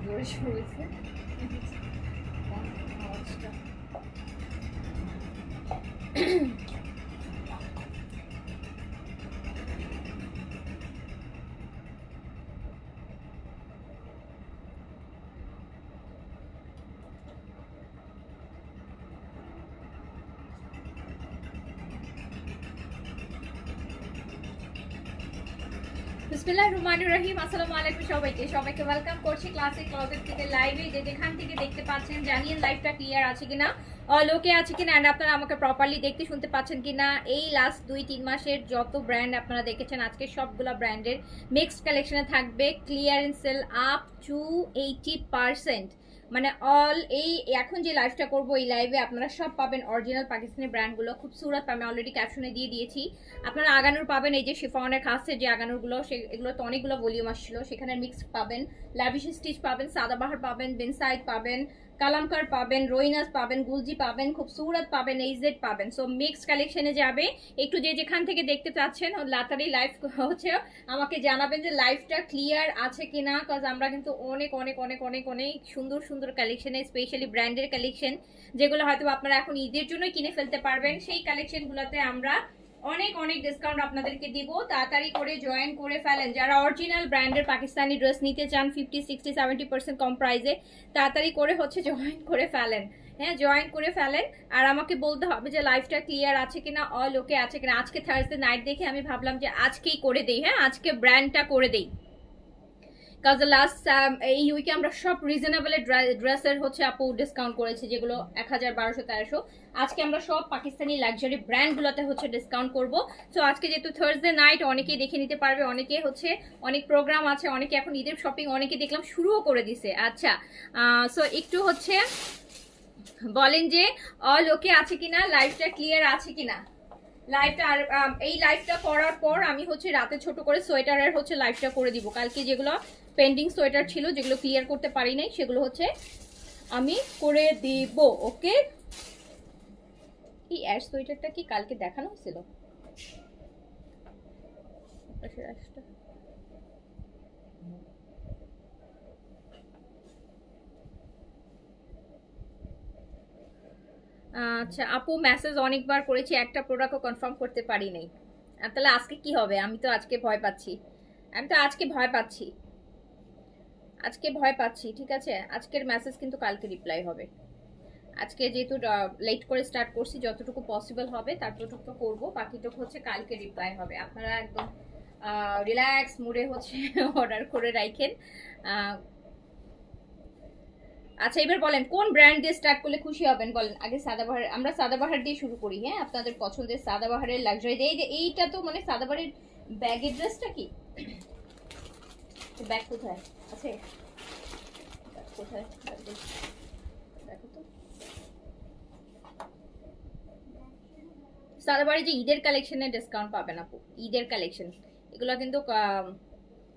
জোরে শুরুছে আওয়াজটা। বিসমিল্লাহির রহমানির রহিম। আসসালামু আলাইকুম সবাইকে ওয়েলকাম করছি ক্লাসিক ক্লজেট থেকে লাইভে। যেখান থেকে দেখতে পাচ্ছেন জানিয়ে লাইভটা ক্লিয়ার আছে কিনা, লোকে আছে কিনা, অ্যান্ড আপনারা আমাকে প্রপারলি দেখতে শুনতে পাচ্ছেন কিনা। এই লাস্ট 2-3 মাসের যত ব্র্যান্ড আপনারা দেখেছেন আজকে সবগুলা ব্র্যান্ডের মিক্সড কালেকশনে থাকবে ক্লিয়ারেন্স সেল আপ টু 80%। মানে অল এই এখন যে লাইভটা করবো এই লাইভে আপনারা সব পাবেন অরিজিনাল পাকিস্তানি ব্র্যান্ডগুলো। খুব সুরত আমি অলরেডি ক্যাপশনে দিয়ে দিয়েছি। আপনারা আগানোর পাবেন, এই যে শিফনের খাসের যে আগানোরগুলো এগুলো তো অনেকগুলো ভলিউম আসছিল, সেখানে মিক্সড পাবেন, ল্যাভিশ স্টিচ পাবেন, সাদাবাহার পাবেন, বেনসাইড পাবেন, কালামকার পাবেন, রোইনাস পাবেন, গুলজি পাবেন, খুব সুরত পাবেন, এইজেড পাবেন। সো মিক্সড কালেকশনে যাবে। একটু যে যেখান থেকে দেখতে চাচ্ছেন লাটারি লাইভ হচ্ছে আমাকে জানাবেন যে লাইভটা ক্লিয়ার আছে কিনা, কজ আমরা কিন্তু অনেক অনেক অনেক অনেক অনেক সুন্দর সুন্দর কালেকশনে, স্পেশালি ব্র্যান্ডের কালেকশন যেগুলো হয়তো আপনারা এখন ঈদের জন্যই কিনে ফেলতে পারবেন, সেই কালেকশনগুলোতে আমরা অনেক অনেক ডিসকাউন্ট আপনাদেরকে দিব। তাড়াতাড়ি করে জয়েন করে ফেলেন যারা অরিজিনাল ব্র্যান্ডের পাকিস্তানি ড্রেস নিতে চান 50-60-70% কম প্রাইসে। তাড়াতাড়ি করে হচ্ছে জয়েন করে ফেলেন, হ্যাঁ জয়েন করে ফেলেন। আর আমাকে বলতে হবে যে লাইভটা ক্লিয়ার আছে কিনা, অল ওকে আছে কিনা। আজকে থার্সডে নাইট দেখে আমি ভাবলাম যে আজকেই করে দেই, হ্যাঁ আজকে ব্র্যান্ডটা করে দেই। কাজ লাস্ট এই উইকে আমরা সব রিজনেবল ড্রেসের হচ্ছে আপু ডিসকাউন্ট করেছি, যেগুলো 1000, 1200, 1300। আজকে আমরা সব পাকিস্তানি লাক্সারি ব্র্যান্ডগুলোতে হচ্ছে ডিসকাউন্ট করব। সো আজকে যেহেতু থার্সডে নাইট অনেকেই দেখে নিতে পারবে, অনেকে হচ্ছে অনেক প্রোগ্রাম আছে, অনেকে এখন ঈদের শপিং অনেকে দেখলাম শুরুও করে দিছে। আচ্ছা সো একটু হচ্ছে বলেন যে অল ওকে আছে কিনা, লাইভটা ক্লিয়ার আছে কিনা। লাইভটা আর এই লাইভটা করার পর আমি হচ্ছে রাতে ছোট করে সোয়েটারের হচ্ছে লাইভটা করে দিব। কালকে যেগুলো পেন্ডিং সোয়েটার ছিল, যেগুলো ক্লিয়ার করতে পারি নাই, সেগুলো হচ্ছে আমি করে দিব। ওকে, এই অ্যাশ সোয়েটারটা কি কালকে দেখানো হয়েছিল? আচ্ছা আপু, মেসেজ অনেকবার করেছি, একটা প্রোডাক্টও কনফার্ম করতে পারি নাই। তাহলে আজকে কি হবে? আমি তো আজকে ভয় পাচ্ছি, আজকে ভয় পাচ্ছি। ঠিক আছে, আজকের মেসেজ কিন্তু কালকে রিপ্লাই হবে। আজকে যেহেতু লেট করে স্টার্ট করছি, যতটুকু পসিবল হবে ততটুকু তো করবো, বাকিটুকু হচ্ছে কালকে রিপ্লাই হবে। আপনারা একদম রিল্যাক্স মুডে হচ্ছে অর্ডার করে রাখেন। আচ্ছা এবার বলেন কোন ব্র্যান্ড দিয়ে স্টার্ট করলে খুশি হবেন বলেন। আগে সাদাবাহার, আমরা সাদাবাহার দিয়ে শুরু করি। হ্যাঁ আপনাদের পছন্দের সাদাবাহারের লাক্সারি দিয়ে। এইটা তো মানে সাদাবাহারের ব্যাগের ড্রেসটা কি, ব্যাগ কোথায় আছে, কোথায় দেখো তো। সাদাবাহারে যে ঈদের কালেকশনে ডিসকাউন্ট পাবেন আপু, ঈদের কালেকশন এগুলো কিন্তু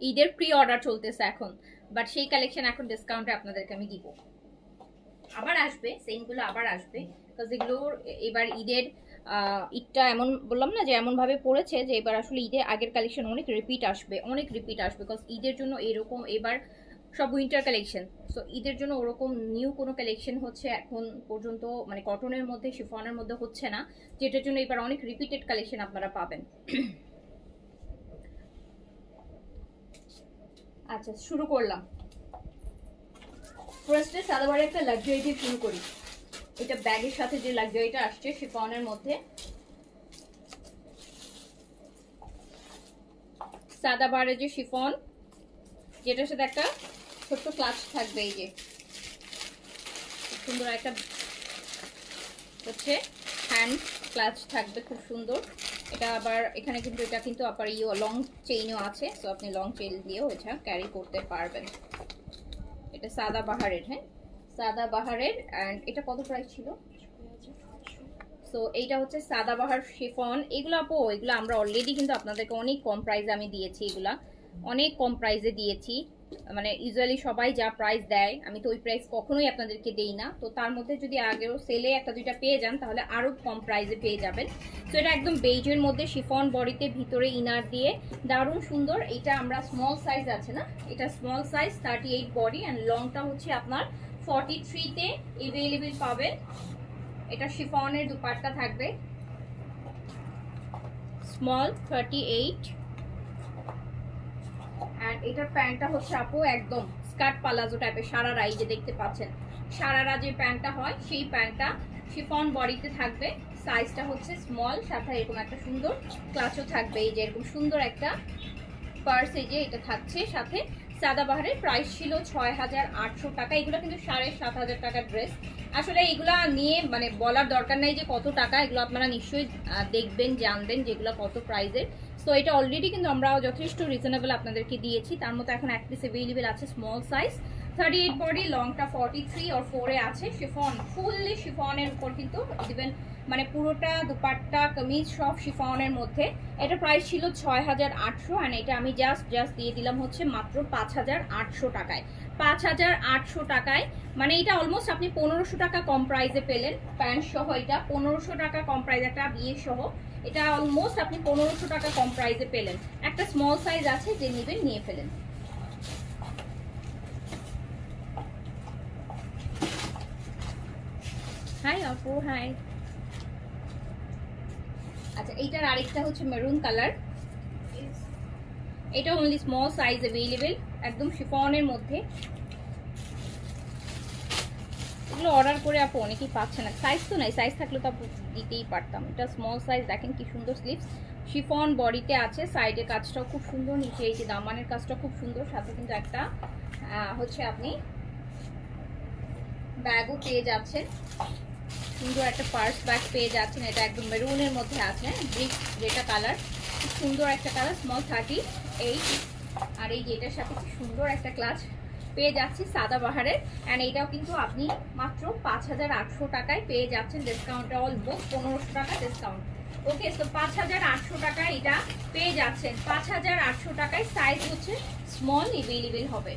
ঈদের প্রি অর্ডার চলতেছে এখন, বাট সেই কালেকশন এখন ডিসকাউন্টে আপনাদেরকে আমি দিব। আবার আসবে সেইগুলো, আবার আসবে, বিকজ এগুলোর এবার ঈদের ঈদটা এমন বললাম না যে এমন ভাবে পড়েছে যে এবার আসলে ঈদের আগের কালেকশন অনেক রিপিট আসবে, বিকজ ঈদের জন্য এরকম এবার সব উইন্টার কালেকশন। সো ঈদের জন্য ওরকম নিউ কোনো কালেকশন হচ্ছে এখন পর্যন্ত মানে কটনের মধ্যে, শিফনের মধ্যে হচ্ছে না, যেটার জন্য এবার অনেক রিপিটেড কালেকশন আপনারা পাবেন। আচ্ছা শুরু করলাম। ফার্স্টে সাদাবারে একটা লাক্সারি দিয়ে শুরু করি। এটা ব্যাগের সাথে যে লাক্সারিটা আসছে শিফনের মধ্যে, সাদাবারে যে শিফন, যেটার সাথে একটা ছোট্ট ক্লাচ থাকবে, এই যে সুন্দর একটা হচ্ছে হ্যান্ড ক্লাচ থাকবে, খুব সুন্দর। এটা আবার এখানে কিন্তু এটা কিন্তু আবার লং চেইনও আছে, সো আপনি লং চেইন দিয়েও এটা ক্যারি করতে পারবেন। এটা সাদাবাহারের, হ্যাঁ সাদাবাহারের। অ্যান্ড এটা কত প্রাইস ছিল? সো এইটা হচ্ছে সাদাবাহার শিফন। এগুলো আপু এগুলো আমরা অলরেডি কিন্তু আপনাদেরকে অনেক কম প্রাইসে আমি দিয়েছি, এগুলা অনেক কম প্রাইসে দিয়েছি। মানে ইউজুয়ালি সবাই যা প্রাইস দেয় আমি তো ওই প্রাইস কখনোই আপনাদেরকে দেই না। তো তার মধ্যে যদি আগেও সেলে একটা দুইটা পেয়ে যান তাহলে আরও কম প্রাইসে পেয়ে যাবেন। তো এটা একদম বেজের মধ্যে শিফন বডিতে ভিতরে ইনার দিয়ে দারুণ সুন্দর। এটা আমরা স্মল সাইজ আছে না, এটা স্মল সাইজ 38 বডি অ্যান্ড লংটা হচ্ছে আপনার 43-তে অ্যাভেলেবেল পাবেন। এটা শিফনের দুপাট্টা থাকবে স্মল 38 অ্যান্ড এটার প্যান্টটা হচ্ছে আপু একদম স্কার্ট পালাজো টাইপের সারারা, এই যে দেখতে পাচ্ছেন সারারা যে প্যান্টটা হয় সেই প্যান্টটা শিফন বডিতে থাকবে। সাইজটা হচ্ছে স্মল, সাথে এরকম একটা সুন্দর ক্লাচও থাকবে, এই যে এরকম সুন্দর একটা পার্স এই যে এটা থাকছে সাথে। সাদাবাহারের প্রাইস ছিল ৬,৮০০ টাকা। এগুলো কিন্তু ৭,৫০০ টাকার ড্রেস। আসলে এগুলা নিয়ে মানে বলার দরকার নাই যে কত টাকা, এগুলো আপনারা নিশ্চয়ই দেখবেন জানবেন যেগুলো কত প্রাইসের। সো এটা অলরেডি কিন্তু আমরা যথেষ্ট রিজনেবল আপনাদেরকে দিয়েছি। তার মতো এখন এক পিস অ্যাভেলেবেল আছে স্মল সাইজ 38 বডি, লংটা 43 আর 4-এ আছে। শিফন ফুললি শিফনের উপর কিন্তু দিবেন, মানে পুরোটা দুপাট্টা কামিজ সব শিফনের মধ্যে। এটা প্রাইস ছিল ৬,৮০০ আর এটা আমি জাস্ট দিয়ে দিলাম হচ্ছে মাত্র ৫,৮০০ টাকায়। ৫,৮০০ টাকায় মানে এটা অলমোস্ট আপনি ১৫০০ টাকা কম প্রাইসে পেলেন। প্যান্ট সহ এটা ১৫০০ টাকা কম প্রাইস, একটা বিয়ে সহ এটা অলমোস্ট আপনি ১৫০০ টাকা কম প্রাইসে পেলেন। একটা স্মল সাইজ আছে, যে নেবেন নিয়ে ফেলেন। হাই আপু, হাই। আচ্ছা, এইটার আরেকটা হচ্ছে মেরুন কালার, এটা অনলি স্মল সাইজ অ্যাভেলেবেল, একদম শিফনের মধ্যে। এগুলো অর্ডার করে আপু অনেকেই পাচ্ছে না, সাইজ তো নাই, সাইজ থাকলে তো আপু দিতেই পারতাম। এটা স্মল সাইজ, দেখেন কি সুন্দর স্লিভস, শিফন বডিতে আছে, সাইডে কাজটাও খুব সুন্দর, নিচে এই যে দামানের কাজটা খুব সুন্দর, সাথে কিন্তু একটা হচ্ছে আপনি ব্যাগও পেয়ে যাচ্ছেন, সুন্দর একটা পার্স ব্যাগ পেয়ে যাচ্ছেন। এটা একদম মেরুনের মধ্যে আছে, ব্রিক যেটা কালার, খুব সুন্দর একটা কালার, স্মল 38। আর এই যেটার সাথে খুব সুন্দর একটা ক্লাচ পেয়ে যাচ্ছি সাদাবাহারের, অ্যান্ড এইটাও কিন্তু আপনি মাত্র ৫,৮০০ টাকায় পেয়ে যাচ্ছেন, ডিসকাউন্টটা অলমোস্ট ১৫০০ টাকা ডিসকাউন্ট। ওকে, তো ৫,৮০০ টাকায় এটা পেয়ে যাচ্ছেন। ৫,৮০০ টাকায় সাইজ হচ্ছে স্মল অ্যাভেলেবেল হবে।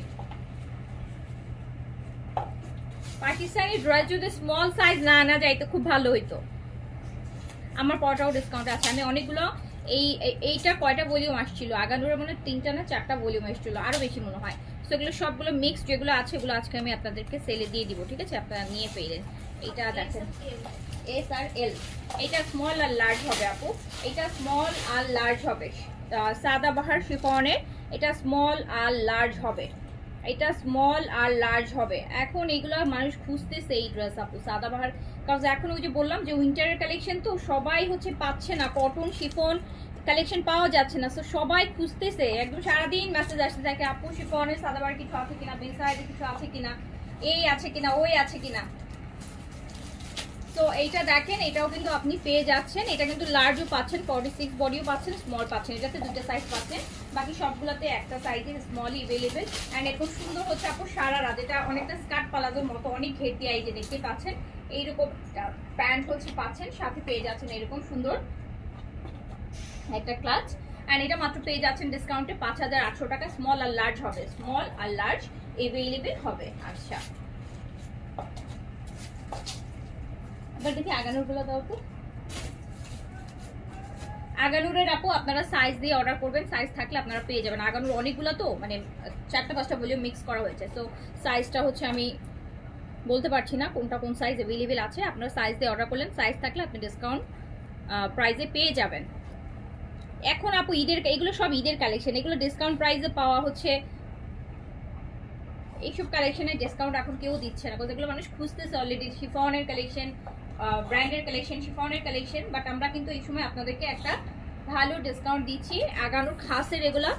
পাকিস্তানি ড্রেস যদি স্মল সাইজ না আনা যায় তো খুব ভালো হইতো। আমার পরটাও ডিসকাউন্ট আছে, আমি অনেকগুলো এইটা কয়টা ভলিউম আসছিল, আগানুরের মনে 3টা না 4টা ভলিউম আসছিল, আরো বেশি মনে হয়। তো এগুলো সবগুলো মিক্স যেগুলো আছে এগুলো আজকে আমি আপনাদেরকে সেলে দিয়ে দিব, ঠিক আছে? আপনারা নিয়ে পেলেন। এইটা দেখেন এস আর এল, এটা স্মল আর লার্জ হবে আপু, এটা স্মল আর লার্জ হবে। সাদাবাহার শিফনের এটা স্মল আর লার্জ হবে, এটা স্মল আর লার্জ হবে। এখন এগুলো মানুষ খুঁজতেছে এই ড্রেস আপু সাদাবাহার, কারণ এখন ওই যে বললাম যে উইন্টারের কালেকশন তো সবাই হচ্ছে পাচ্ছে না, কটন শিফন কালেকশন পাওয়া যাচ্ছে না, তো সবাই খুঁজতেছে, একদম সারাদিন মেসেজ আসতে থাকে আপু শিফনের সাদাবাহার কিছু আছে কিনা, বেসাইডে কিছু আছে কিনা, এই আছে কিনা, ওই আছে কিনা। তো এইটা দেখেন, এটাও কিন্তু আপনি পেয়ে যাচ্ছেন, এটা কিন্তু লার্জও পাচ্ছেন, 46 বডিও পাচ্ছেন, স্মল পাচ্ছেন, এটাতে দুটো সাইজ পাচ্ছেন, বাকি সবগুলোতে একটা সাইজের স্মলই অ্যাভেলেবেল। অ্যান্ড এরকম সুন্দর হচ্ছে আপু সারারা, যেটা অনেকটা স্কার্ট পালাজোর মতো, অনেক ঘের দিয়ে এই যে দেখতে পাচ্ছেন, এইরকম প্যান্ট হচ্ছে পাচ্ছেন, সাথে পেয়ে যাচ্ছেন এরকম সুন্দর একটা ক্লাচ। অ্যান্ড এটা মাত্র পেয়ে যাচ্ছেন ডিসকাউন্টে ৫,৮০০ টাকা। স্মল আর লার্জ হবে, স্মল আর লার্জ অ্যাভেলেবেল হবে। আচ্ছা, এবার দেখি আগানুরগুলো দাও তো। আগানুরের আপু আপনারা সাইজ দিয়ে অর্ডার করবেন, সাইজ থাকলে আপনারা পেয়ে যাবেন। আগানুর অনেকগুলো তো, মানে 4টা-5টা ভলিউম মিক্স করা হয়েছে, তো সাইজটা হচ্ছে আমি বলতে পারছি না কোনটা কোন সাইজ অ্যাভেলেবেল আছে। আপনারা সাইজ দিয়ে অর্ডার করলেন, সাইজ থাকলে আপনি ডিসকাউন্ট প্রাইসে পেয়ে যাবেন। এখন আপু ঈদের, এগুলো সব ঈদের কালেকশন, এগুলো ডিসকাউন্ট প্রাইসে পাওয়া হচ্ছে, এইসব কালেকশনের ডিসকাউন্ট এখন কেউ দিচ্ছে না, এগুলো মানুষ খুঁজতেছে অলরেডি। শিফনের কালেকশন, ব্র্যান্ডের কালেকশন, শিফনের কালেকশন, বাট আমরা কিন্তু এই সময় আপনাদেরকে একটা ভালো ডিসকাউন্ট দিচ্ছি। আগানোর খাসের এগুলো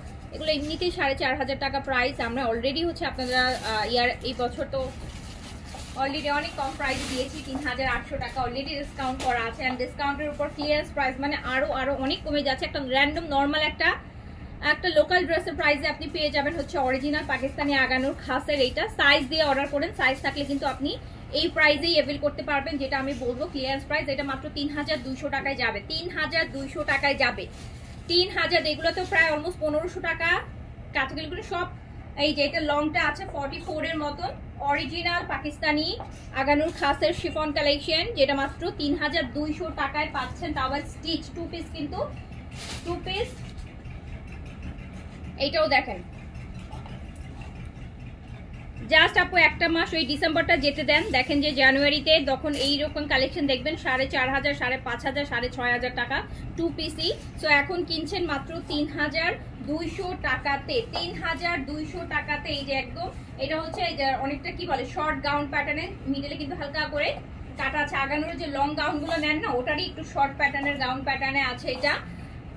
এমনিতেই 4,500 টাকা প্রাইস, আমরা অলরেডি হচ্ছে আপনারা এই বছর তো অলরেডি অনেক কম প্রাইস দিয়েছি, 3,800 টাকা অলরেডি ডিসকাউন্ট করা আছে। অ্যান্ড ডিসকাউন্টের উপর ক্লিয়ারেন্স প্রাইস মানে আরো অনেক কমে যাচ্ছে। একটা র্যান্ডম নর্মাল একটা লোকাল ড্রেসের প্রাইসে আপনি পেয়ে যাবেন হচ্ছে অরিজিনাল পাকিস্তানি আগানোর খাসের। এইটা সাইজ দিয়ে অর্ডার করেন, সাইজ থাকলে কিন্তু আপনি এই প্রাইসেই অ্যাভেল করতে পারবেন, যেটা আমি বলবো ক্লিয়ারেন্স প্রাইস। এটা মাত্র 3,200 টাকায় যাবে, 3,200 টাকায় যাবে, 3,000। এগুলো তো প্রায় অলমোস্ট 1,500 টাকা কাছাকাছি, সব এই যে এটা লংটা আছে 44 এর মতন, অরিজিনাল পাকিস্তানি আগানুর খাসের শিফন কালেকশন, যেটা মাত্র 3200 টাকায় পাচ্ছেন, তাও আবার স্টিচ 2 পিস কিন্তু 2 পিস। এইটাও দেখেন, জাস্ট আপু একটা মাস ওই ডিসেম্বরটা যেতে দেন, দেখেন যে জানুয়ারিতে তখন এইরকম কালেকশন দেখবেন 4500, 5500, 6500 টাকা 2 পিসি। সো এখন কিনছেন মাত্র 3200 টাকাতে, 3200 টাকাতে। এই যে একদম এটা হচ্ছে এই যে অনেকটা কি বলে শর্ট গাউন প্যাটার্নে, মিডলে কিন্তু হালকা করে কাটা আছে। আগানোর যে লং গাউনগুলো নেন না, ওটারই একটু শর্ট প্যাটার্নের গাউন প্যাটার্নে আছে এটা।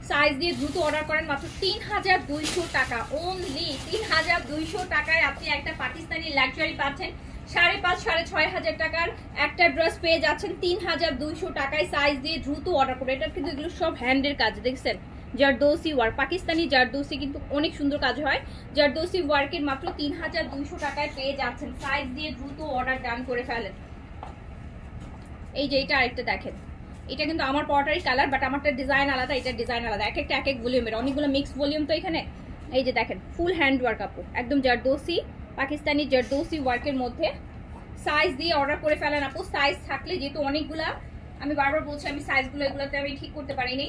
সাইজ দিয়ে দ্রুত অর্ডার করেন, মাত্র 3200 টাকা, অনলি 3200 টাকায় আপনি একটা পাকিস্তানি লাক্সারি পাচ্ছেন। 5,500 6,500 টাকার একটা ড্রেস পেয়ে যাচ্ছেন 3200 টাকায়। সাইজ দিয়ে দ্রুত অর্ডার করে। এটা কিন্তু এগুলো সব হ্যান্ডের কাজ, দেখছেন জারদৌসি ওয়ার্ক, পাকিস্তানি জারদৌসি কিন্তু অনেক সুন্দর কাজ হয়। জারদৌসি ওয়ার্কের মাত্র 3200 টাকায় পেয়ে যাচ্ছেন। সাইজ দিয়ে দ্রুত অর্ডার ডান করে ফেলেন। এই যে এটা আরেকটা দেখেন, এটা কিন্তু আমার পটারি কালার, বাট আমারটা ডিজাইন আলাদা, এটার ডিজাইন আলাদা, এক একটা এক এক ভলিউমের, অনেকগুলো মিক্স ভলিউম তো এখানে। এই যে দেখেন ফুল হ্যান্ড ওয়ার্ক আপু, একদম জারদৌসি পাকিস্তানি জারদৌসি ওয়ার্কের মধ্যে। সাইজ দিয়ে অর্ডার করে ফেলেন আপু। সাইজ থাকলে, যেহেতু অনেকগুলা, আমি বারবার বলছি আমি সাইজগুলো এগুলোতে আমি ঠিক করতে পারিনি,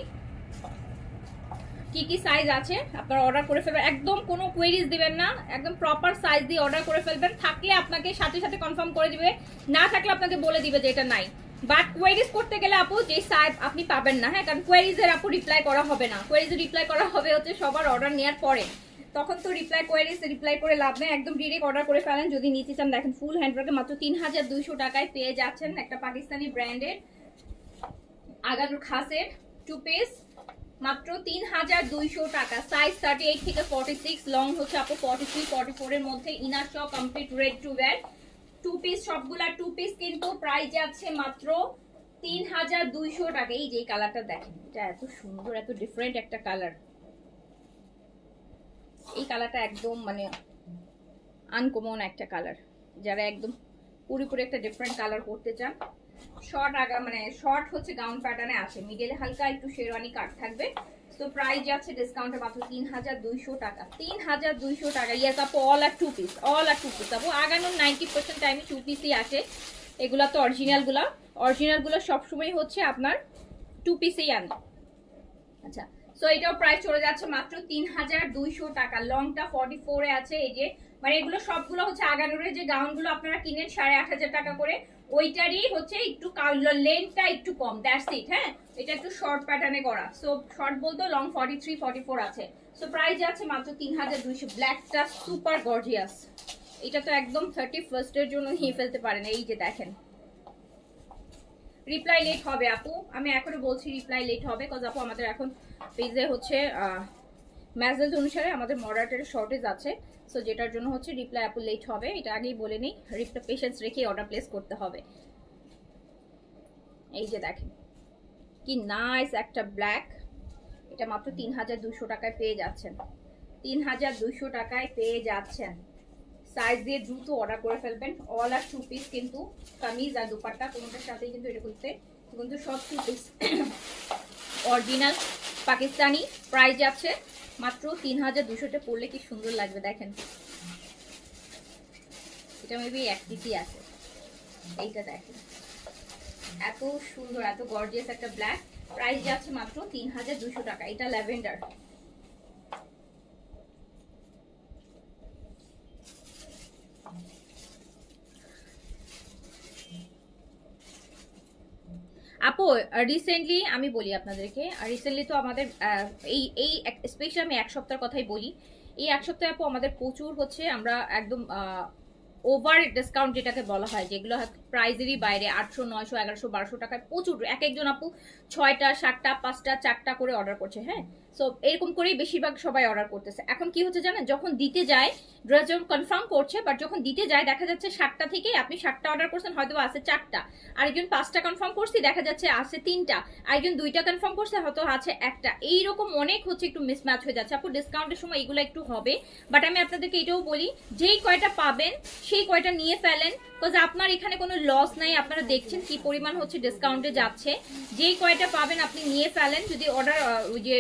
কি কি সাইজ আছে আপনারা অর্ডার করে ফেলবেন, একদম কোনো কোয়েরিজ দিবেন না, একদম প্রপার সাইজ দিয়ে অর্ডার করে ফেলবেন। থাকলে আপনাকে সাথে সাথে কনফার্ম করে দিবে, না থাকলে আপনাকে বলে দিবে যে এটা নাই। বাট কোয়েরিজ করতে গেলে আপু যে সাইজ আপনি পাবেন না, হ্যাঁ, কারণ কোয়েরিজের আপু রিপ্লাই করা হবে না, কোয়েরিজ রিপ্লাই করা হবে হচ্ছে সবার অর্ডার নেওয়ার পরে, তখন তো কোয়েরিজ রিপ্লাই করে লাভ নেই, একদম ডিরেক্ট অর্ডার করে ফেলেন যদি নিতে চান। দেখেন ফুল হ্যান্ডওয়ার্কে মাত্র 3200 টাকায় পেয়ে যাচ্ছেন একটা পাকিস্তানি ব্র্যান্ডের আগানুর খাসের 2 পিস, মাত্র 3200 টাকা। সাইজ 38 থেকে 46, লং হচ্ছে আপু 43 44 এর মধ্যে, ইনার সহ complete red two wire 2 piece, সবগুলা 2 পিস কিন্তু প্রাইস যাচ্ছে মাত্র 3200 টাকা। এই যে কালারটা দেখেন, এটা এত সুন্দর, এত ডিফারেন্ট একটা কালার, এই কালারটা একদম মানে আনকমন একটা কালার, যারা একদম পুরোপুরি একটা ডিফারেন্ট কালার করতে চান। শর্ট মানে শর্ট হচ্ছে গাউন প্যাটার্নে আছে, মিডলে হালকা একটু শেরওয়ানি কাট থাকবে। তো প্রাইস যাচ্ছে ডিসকাউন্টে মাত্র 3200 টাকা, 3200 টাকা। ইয়াস আপু, অল আর 2 পিস, অল আর 2 পিস আপু। আগানোর 90% টাইমে 2 পিসই আসে, এগুলা তো অরিজিনালগুলো সবসময় হচ্ছে আপনার 2 পিসেই আনে। আচ্ছা, সো এটাও প্রাইস চলে যাচ্ছে মাত্র 3200 টাকা। লংটা 44 এ আছে। এই যে মানে এগুলো সবগুলো হচ্ছে আগানোরের যে গাউনগুলো আপনারা কিনেন 8500 টাকা করে, ওইটারই হচ্ছে একটু লেন্থটা একটু কম, দ্যাটস ইট। হ্যাঁ, এটা একটু শর্ট প্যাটার্নে করা, সো শর্ট বলতে লং 43 44 আছে। সো প্রাইস যাচ্ছে মাত্র 3200। ব্ল্যাকটা সুপার গর্জিয়াস, এটা তো একদম 31st এর জন্য নিয়ে ফেলতে পারেন। এই যে দেখেন, রিপ্লাই লেট হবে আপু, আমি এখনো বলছি রিপ্লাই লেট হবে, কজ আপু আমাদের এখন পেজে হচ্ছে মেসেজ অনুসারে আমাদের মডারেটরের শর্টেজ আছে, সো যেটার জন্য হচ্ছে রিপ্লাই আপু লেট হবে, এটা আগেই বলে নিই, রিপ্লাই পেশেন্স রেখে অর্ডার প্লেস করতে হবে। এই যে দেখেন কি নাইস একটা ব্ল্যাক, এটা মাত্র 3200 টাকায় পেয়ে যাচ্ছেন, 3200 টাকায় পেয়ে যাচ্ছেন। সাইজ দিয়ে দ্রুত অর্ডার করে ফেলবেন। অল আর 2 পিস কিন্তু, কামিজ আর দুপাট্টা কোনটার সাথেই কিন্তু এটা করতে কিন্তু সব 2 পিস অরিজিনাল পাকিস্তানি। প্রাইস যাচ্ছে মাত্র 3200 তে, পরলে কি সুন্দর লাগবে দেখেন, এটা মেবি এক পিসই আছে। এইটা দেখেন এত সুন্দর, এত গর্জিয়াস একটা ব্ল্যাক, প্রাইস যাচ্ছে মাত্র 3200 টাকা। এটা ল্যাভেন্ডার, আপু রিসেন্টলি আমি বলি আপনাদেরকে, রিসেন্টলি তো আমাদের এই স্পেশালি আমি 1 সপ্তাহের কথাই বলি, এই 1 সপ্তাহে আপু আমাদের প্রচুর হচ্ছে, আমরা একদম ওভার ডিসকাউন্ট যেটাকে বলা হয়, যেগুলো প্রাইজেরই বাইরে 800 900 1100 1200 টাকায় প্রচুর, এক একজন আপু 6টা 7টা 5টা 4টা করে অর্ডার করছে। হ্যাঁ, সো এরকম করেই বেশিরভাগ সবাই অর্ডার করতেছে। এখন কি হচ্ছে জানেন, যখন দিতে যায় ড্রেস যখন কনফার্ম করছে, বাট যখন দিতে যায় দেখা যাচ্ছে 7টা থেকে আপনি 7টা অর্ডার করছেন, হয়তো আছে 4টা, আরেকজন 5টা কনফার্ম করছি দেখা যাচ্ছে আছে 3টা, আরেকজন 2টা কনফার্ম করছে হয়তো আছে 1টা, এইরকম অনেক হচ্ছে একটু মিসম্যাচ হয়ে যাচ্ছে। আপু ডিসকাউন্টের সময় এগুলো একটু হবে, বাট আমি আপনাদেরকে এটাও বলি, যেই কয়টা পাবেন সেই কয়টা নিয়ে ফেলেন, বিকজ আপনার এখানে কোনো লস নাই। আপনারা দেখছেন কি পরিমাণ হচ্ছে ডিসকাউন্টে যাচ্ছে, যেই কয়টা পাবেন আপনি নিয়ে ফেলেন। যদি অর্ডার ওই যে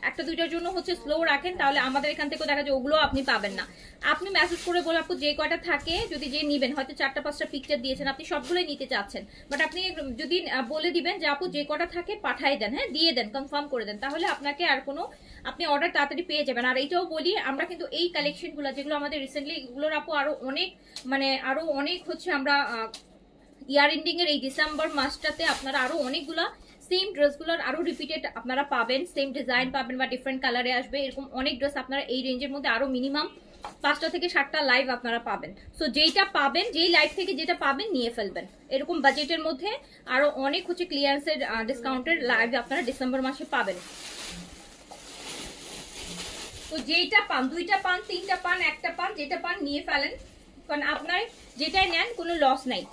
একটা দুইটার জন্য হচ্ছে স্লো রাখেন, তাহলে আমাদের এখান থেকে দেখা যায় ওগুলো আপনি পাবেন না। আপনি মেসেজ করে বলে আপু যে কয়টা থাকে যদি যে নিবেন, হয়তো 4টা 5টা পিকচার দিয়েছেন, আপনি সবগুলোই নিতে চাচ্ছেন, বাট আপনি যদি বলে দিবেন যে আপু যে কটা থাকে পাঠাই দেন, হ্যাঁ দিয়ে দেন, কনফার্ম করে দেন, তাহলে আপনাকে আর কোনো আপনি অর্ডার তাড়াতাড়ি পেয়ে যাবেন। আর এইটাও বলি, আমরা কিন্তু এই কালেকশনগুলো যেগুলো আমাদের রিসেন্টলি, এগুলোর আপু আরো অনেক মানে আরো অনেক হচ্ছে আমরা ইয়ার এন্ডিং এর এই ডিসেম্বর মাসটাতে আপনারা আরো অনেকগুলা সেম ড্রেসগুলোর আরো রিপিটেড আপনারা পাবেন, সেম ডিজাইন পাবেন বা ডিফারেন্ট কালারে আসবে, এরকম অনেক ড্রেস আপনারা এই রেঞ্জের মধ্যে আরো মিনিমাম 5টা থেকে 7টা লাইভ আপনারা পাবেন। সো যেইটা পাবেন, যেই লাইভ থেকে যেটা পাবেন নিয়ে ফেলবেন। এরকম বাজেটের মধ্যে আরো অনেক হচ্ছে ক্লিয়ারেন্সের ডিসকাউন্টের লাইভ আপনারা ডিসেম্বর মাসে পাবেন। তো যেইটা পান, 2টা পান, 3টা পান, একটা পান, যেটা পান নিয়ে ফেলেন, কারণ আপনার যেটাই নেন কোনো লস নাই।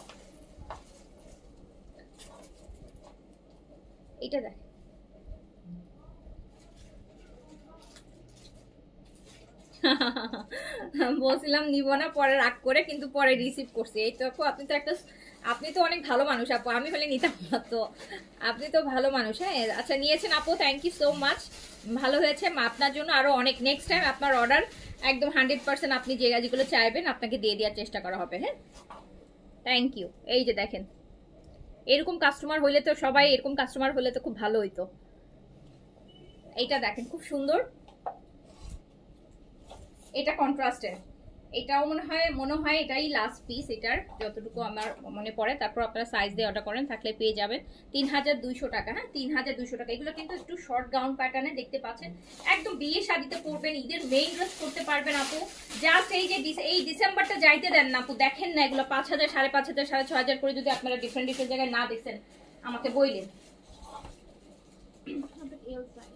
এটা দেখ, বলছিলাম নিব না, পরে রাগ করে কিন্তু পরে রিসিভ করছি। এই তো আপু, আপনি তো অনেক ভালো মানুষ আপু, আমি হলে নিতাম না তো, আপনি তো ভালো মানুষ। হ্যাঁ আচ্ছা, নিয়েছেন আপু, থ্যাংক ইউ সো মাচ, ভালো হয়েছে। আপনার জন্য আরো অনেক নেক্সট টাইম আপনার অর্ডার একদম 100% আপনি যে যেগুলো চাইবেন আপনাকে দিয়ে দেওয়ার চেষ্টা করা হবে। হ্যাঁ থ্যাংক ইউ। এই যে দেখেন, এরকম কাস্টমার হইলে তো সবাই এরকম কাস্টমার হলে তো খুব ভালো হইতো। এইটা দেখেন খুব সুন্দর, এটা কন্ট্রাস্টের, এটাও মনে হয় এটাই লাস্ট পিস এটার, যতটুকু আমার মনে পড়ে। তারপর আপনারা সাইজ দিয়ে অর্ডার করেন, থাকলে পেয়ে যাবেন 3200 টাকা। হ্যাঁ 3200 টাকা। এগুলো কিন্তু একটু শর্ট গাউন প্যাটার্নে দেখতে পাচ্ছেন, একদম বিয়ে শাদিতে পরবেন, ঈদের মেইন ড্রেস করতে পারবেন আপু। জাস্ট এই যে এই ডিসেম্বরটা যাইতে দেন না আপু, দেখেন না এগুলো 5000, 5500, 6500 করে যদি আপনারা ডিফারেন্ট জায়গায় না দেখছেন আমাকে বইলেন।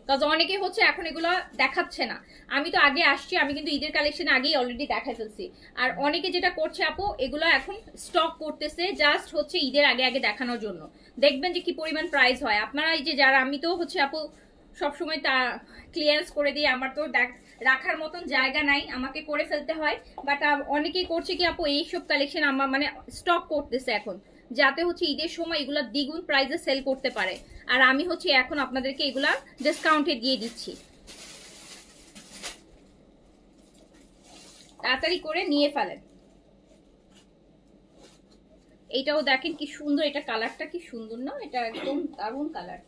কাজ অনেকেই হচ্ছে এখন এগুলো দেখাচ্ছে না। আমি তো আগে আসছি, আমি কিন্তু ঈদের কালেকশন আগেই অলরেডি দেখাই ফেলছি। আর অনেকে যেটা করছে আপু, এগুলো এখন স্টক করতেছে জাস্ট হচ্ছে ঈদের আগে আগে দেখানোর জন্য। দেখবেন যে কি পরিমাণ প্রাইস হয়। আপনারা এই যে যারা, আমি তো হচ্ছে আপু সবসময় তা ক্লিয়ারেন্স করে দিই, আমার তো রাখার মতন জায়গা নাই, আমাকে করে ফেলতে হয়। বাট অনেকেই করছে কি আপু, এইসব কালেকশন আমার মানে স্টক করতেছে এখন, যাতে হচ্ছে ঈদের সময় এগুলা দ্বিগুণ প্রাইসে সেল করতে পারে। আর আমি হচ্ছে এখন আপনাদেরকে এগুলা ডিসকাউন্টে দিয়ে দিচ্ছি, তাড়াতাড়ি করে নিয়ে ফেলেন। এইটাও দেখেন কি সুন্দর, এটা কালারটা কি সুন্দর না, এটা একদম দারুণ কালার।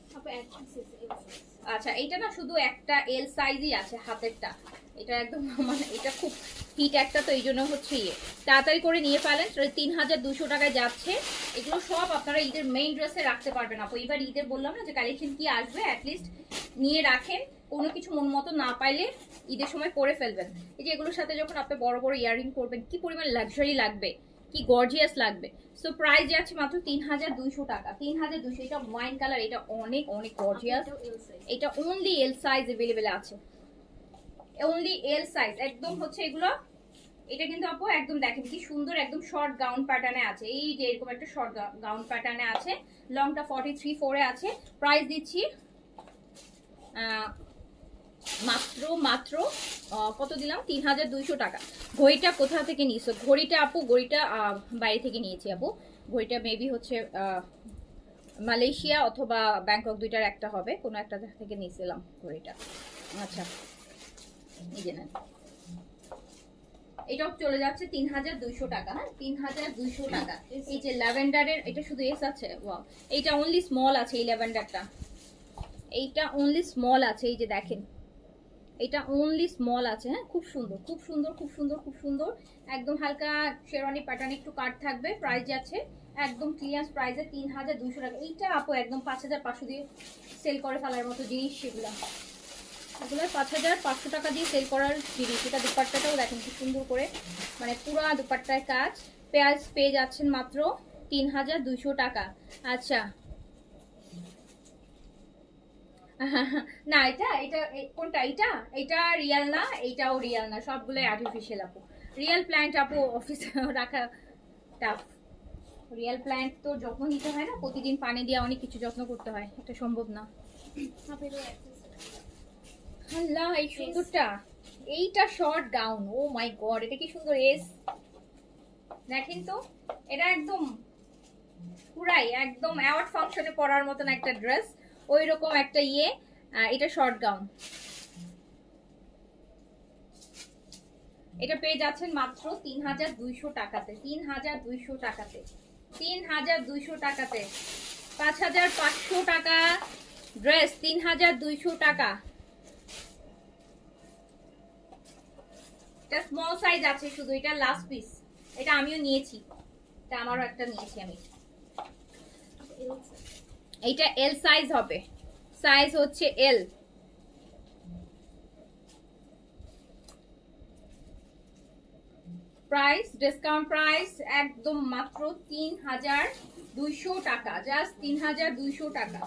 আচ্ছা এইটা না শুধু একটা এল সাইজই আছে হাতেরটা, এটা একদম মানে এটা খুব হিট একটা, তো এই জন্য হচ্ছে তাড়াতাড়ি করে নিয়ে ফেলেন। 3200 টাকায় যাচ্ছে। এগুলো সব আপনারা ঈদের মেইন ড্রেসে রাখতে পারবেন আপু। এবার ঈদের বললাম না যে কালেকশন কি আসবে, অ্যাটলিস্ট নিয়ে রাখেন, কোনো কিছু মন মতো না পাইলে ঈদের সময় পরে ফেলবেন। এই যে এগুলোর সাথে যখন আপনি বড় বড় ইয়াররিং করবেন, কি পরিমাণ লাক্সারি লাগবে, কি গর্জিয়াস লাগবে। সো প্রাইস যাচ্ছে মাত্র 3200 টাকা। 3200। এটা ওয়াইন কালার, এটা অনেক অনেক গর্জিয়াস। এটা অনলি এল সাইজ अवेलेबल আছে, অনলি এল সাইজ। একদম হচ্ছে এগুলো, এটা কিন্তু আপু একদম দেখেন কি সুন্দর, একদম শর্ট গাউন প্যাটার্নে আছে। এই যে এরকম একটা শর্ট গাউন প্যাটার্নে আছে, লংটা 43 এ আছে। প্রাইস দিচ্ছি মাত্র কত দিলাম, 3200 টাকা। ঘড়িটা কোথা থেকে নিয়েছো? ঘড়িটা আপু, ঘড়িটা বাইরে থেকে নিয়েছি আপু। ঘড়িটা মেবি হচ্ছে মালয়েশিয়া অথবা ব্যাংকক, দুইটার একটা হবে, কোনো একটা থেকে নিয়েছিলাম ঘড়িটা। আচ্ছা এই যে নেন, এটাও চলে যাচ্ছে 3200 টাকা। হ্যাঁ 3200 টাকা। এই যে ল্যাভেন্ডারের, এটা শুধু এস আছে, ওয়াও। এইটা অনলি স্মল আছে, এই ল্যাভেন্ডারটা, এইটা অনলি স্মল আছে। এই যে দেখেন, এটা অনলি স্মল আছে। হ্যাঁ খুব সুন্দর, খুব সুন্দর, খুব সুন্দর, খুব সুন্দর, একদম হালকা শেরওয়ানি প্যাটার্ন, একটু কাট থাকবে। প্রাইস যাচ্ছে একদম ক্লিয়ারেন্স প্রাইসে 3200 টাকা। এইটা আপু একদম 5500 দিয়ে সেল করে ফেলার মতো জিনিস, সেগুলো এগুলো 5500 টাকা দিয়ে সেল করার জিনিস। এটা দুপাট্টাটাও দেখেন কি সুন্দর করে, মানে পুরো দুপাট্টায় কাজ। পেয়ে যাচ্ছেন মাত্র 3200 টাকা। আচ্ছা না এটা এটা কোনটা, এটা রিয়েল না, এটাও রিয়েল না, সবগুলো আর্টিফিশিয়াল আপু। রিয়েল প্ল্যান্ট আপু অফিসে রাখা টাফ। রিয়েল প্ল্যান্ট তো যত্ন নিতে হয় না, প্রতিদিন পানি দিয়ে অনেক কিছু যত্ন করতে হয়, এটা সম্ভব না। আল্লাহ এই সুন্দরটা, এইটা শর্ট গাউন, ও মাই গড, এটা কি সুন্দর। এস দেখেন তো, এটা একদম পুরাই একদম অ্যাওয়ার্ড ফাংশনে পরার মতন একটা ড্রেস, ওই রকম একটা এটা শর্ট গাউন। এটা পেয়ে যাচ্ছেন মাত্র 3200 টাকাতে, 3200 টাকাতে, 3200 টাকাতে। 5500 টাকা ড্রেস, 3200 টাকা। এটা স্মল সাইজ আছে শুধু, এটা লাস্ট পিস। এটা আমিও নিয়েছি, এটা আমারও একটা নিয়েছি আমি। এইটা এল সাইজ হবে, সাইজ হচ্ছে এল। প্রাইস, ডিসকাউন্ট প্রাইস একদম মাত্র 3200 টাকা, জাস্ট 3200 টাকা।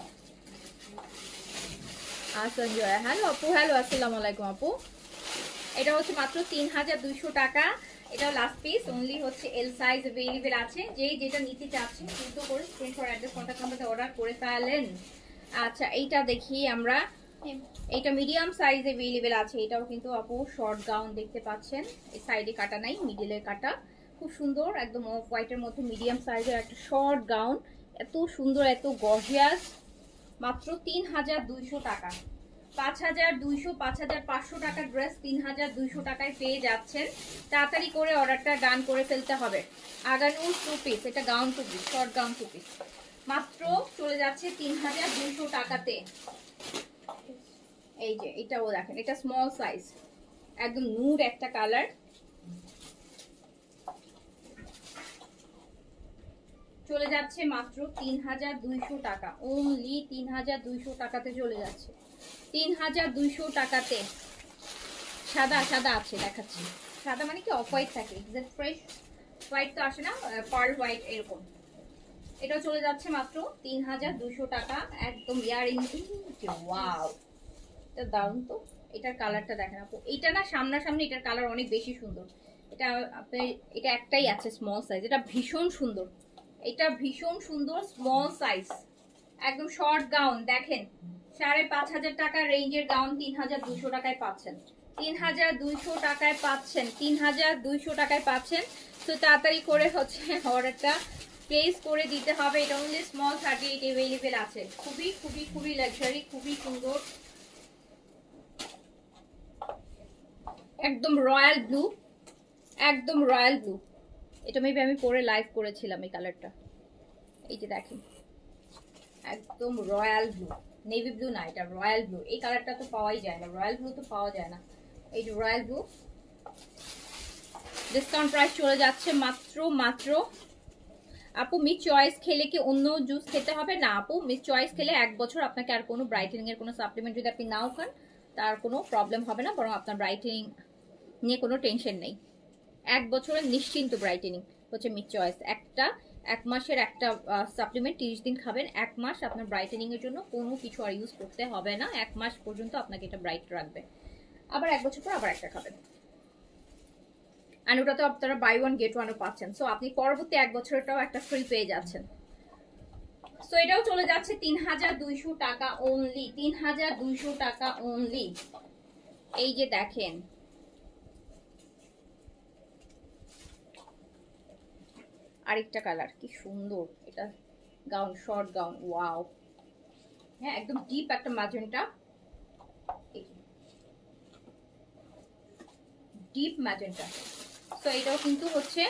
সঞ্জয়, হ্যালো আপু, হ্যালো, আসসালামু আলাইকুম আপু। এটা হচ্ছে মাত্র 3200 টাকা। এটাও লাস্ট পিস, অনলি হচ্ছে এল সাইজ अवेलेबल আছে। যেই যেটা নিতে চাচ্ছেন দ্রুত করে স্ক্রিনশট অ্যাড্রেস কন্টাক্ট নাম্বারে অর্ডার করে ফেলেন। আচ্ছা, এইটা দেখি আমরা, এটা মিডিয়াম সাইজ अवेलेबल আছে। এটাও কিন্তু আপু শর্ট গাউন দেখতে পাচ্ছেন, এই সাইডে কাটা নাই, মিডলে কাটা, খুব সুন্দর, একদম অফ হোয়াইটের মধ্যে মিডিয়াম সাইজের একটা শর্ট গাউন, এত সুন্দর, এত গর্জিয়াস, মাত্র 3200 টাকা। 5200, 5500 টাকার ড্রেস 3200 টাকায় পেয়ে যাচ্ছেন। তাড়াতাড়ি করে অর্ডারটা ডান করে ফেলতে হবে। আগানুর টু পিস, এটা gown two piece, short gown two piece, মাত্র চলে যাচ্ছে 3200 টাকাতে। এই যে এটাও দেখেন, এটা স্মল সাইজ, একদম নুড একটা কালার, চলে যাচ্ছে মাত্র 3200 টাকা, অনলি 3200 টাকাতে চলে যাচ্ছে, 3200 টাকাতে। সাদা সাদা আছে দেখাচ্ছি, সাদা মানে কি অফ হোয়াইট থাকে, এক্সাক্ট ফ্রেশ হোয়াইট তো আসে না, পার্ল হোয়াইট এরকম। এটা চলে যাচ্ছে মাত্র 3200 টাকা, একদম ইয়ারিং। ওয়াও, এটা দারুণ তো। এটার কালারটা দেখেন আপু, এটা না সামনাসামনি এটার কালার অনেক বেশি সুন্দর। এটা আপনি, এটা একটাই আছে স্মল সাইজ, এটা ভীষণ সুন্দর, এটা ভীষণ সুন্দর স্মল সাইজ, একদম শর্ট গাউন দেখেন। 5500 টাকা রেঞ্জের গাউন 3200 টাকায় পাচ্ছেন, 3200 টাকায় পাচ্ছেন, 3200 টাকায় পাচ্ছেন। তো তাড়াতাড়ি করে হচ্ছে অর্ডারটা প্লেস করে দিতে হবে। এটা অনলি স্মল 38 अवेलेबल আছে। খুবই খুবই খুবই লাক্সারি, খুবই সুন্দর, একদম রয়্যাল ব্লু, একদম রয়্যাল ব্লু। এটা মেবি আমি পরে লাইভ করেছিলাম এই কালারটা। এই যে দেখেন, একদম রয়্যাল ব্লু, নেভি ব্লু না, এটা রয়্যাল ব্লু। এই কালারটা তো পাওয়াই যায় না, রয়্যাল ব্লু তো পাওয়া যায় না। এই যে রয়্যাল ব্লু, ডিসকাউন্ট প্রাইস চলে যাচ্ছে মাত্র মাত্র। আপু মিস চয়েস খেলে কি অন্য জুস খেতে হবে? না আপু, মিস চয়েস খেলে 1 বছর আপনাকে আর কোনো ব্রাইটেনিং এর কোনো সাপ্লিমেন্ট যদি আপনি নাও খান তার কোনো প্রবলেম হবে না, বরং আপনার ব্রাইটেনিং নিয়ে কোনো টেনশন নেই। 1 বছরের নিশ্চিন্ত ব্রাইটেনিং হচ্ছে মিস চয়েস। একটা 1 মাসের একটা সাপ্লিমেন্ট 30 দিন খাবেন, 1 মাস আপনার ব্রাইটেনিং এর জন্য কোনো কিছু আর ইউজ করতে হবে না। 1 মাস পর্যন্ত আপনাকে এটা ব্রাইট রাখবে, আবার 1 বছর পর আবার একটা খাবেন। আর ওটাতে আপনারা বাই ওয়ান গেট ওয়ানও পাচ্ছেন। সো আপনি পরবর্তী 1 বছরটাও একটা ফ্রি পেয়ে যাচ্ছেন। সো এটাও চলে যাচ্ছে 3200 টাকা অনলি, 3200 টাকা অনলি। এই যে দেখেন, আরেকটা কালার কি সুন্দর, এটা গাউন, শর্ট গাউন, ওয়াও। হ্যাঁ, একদম ডিপ একটা ম্যাজেন্টা, ডিপ ম্যাজেন্টা। তো এটাও কিন্তু হচ্ছে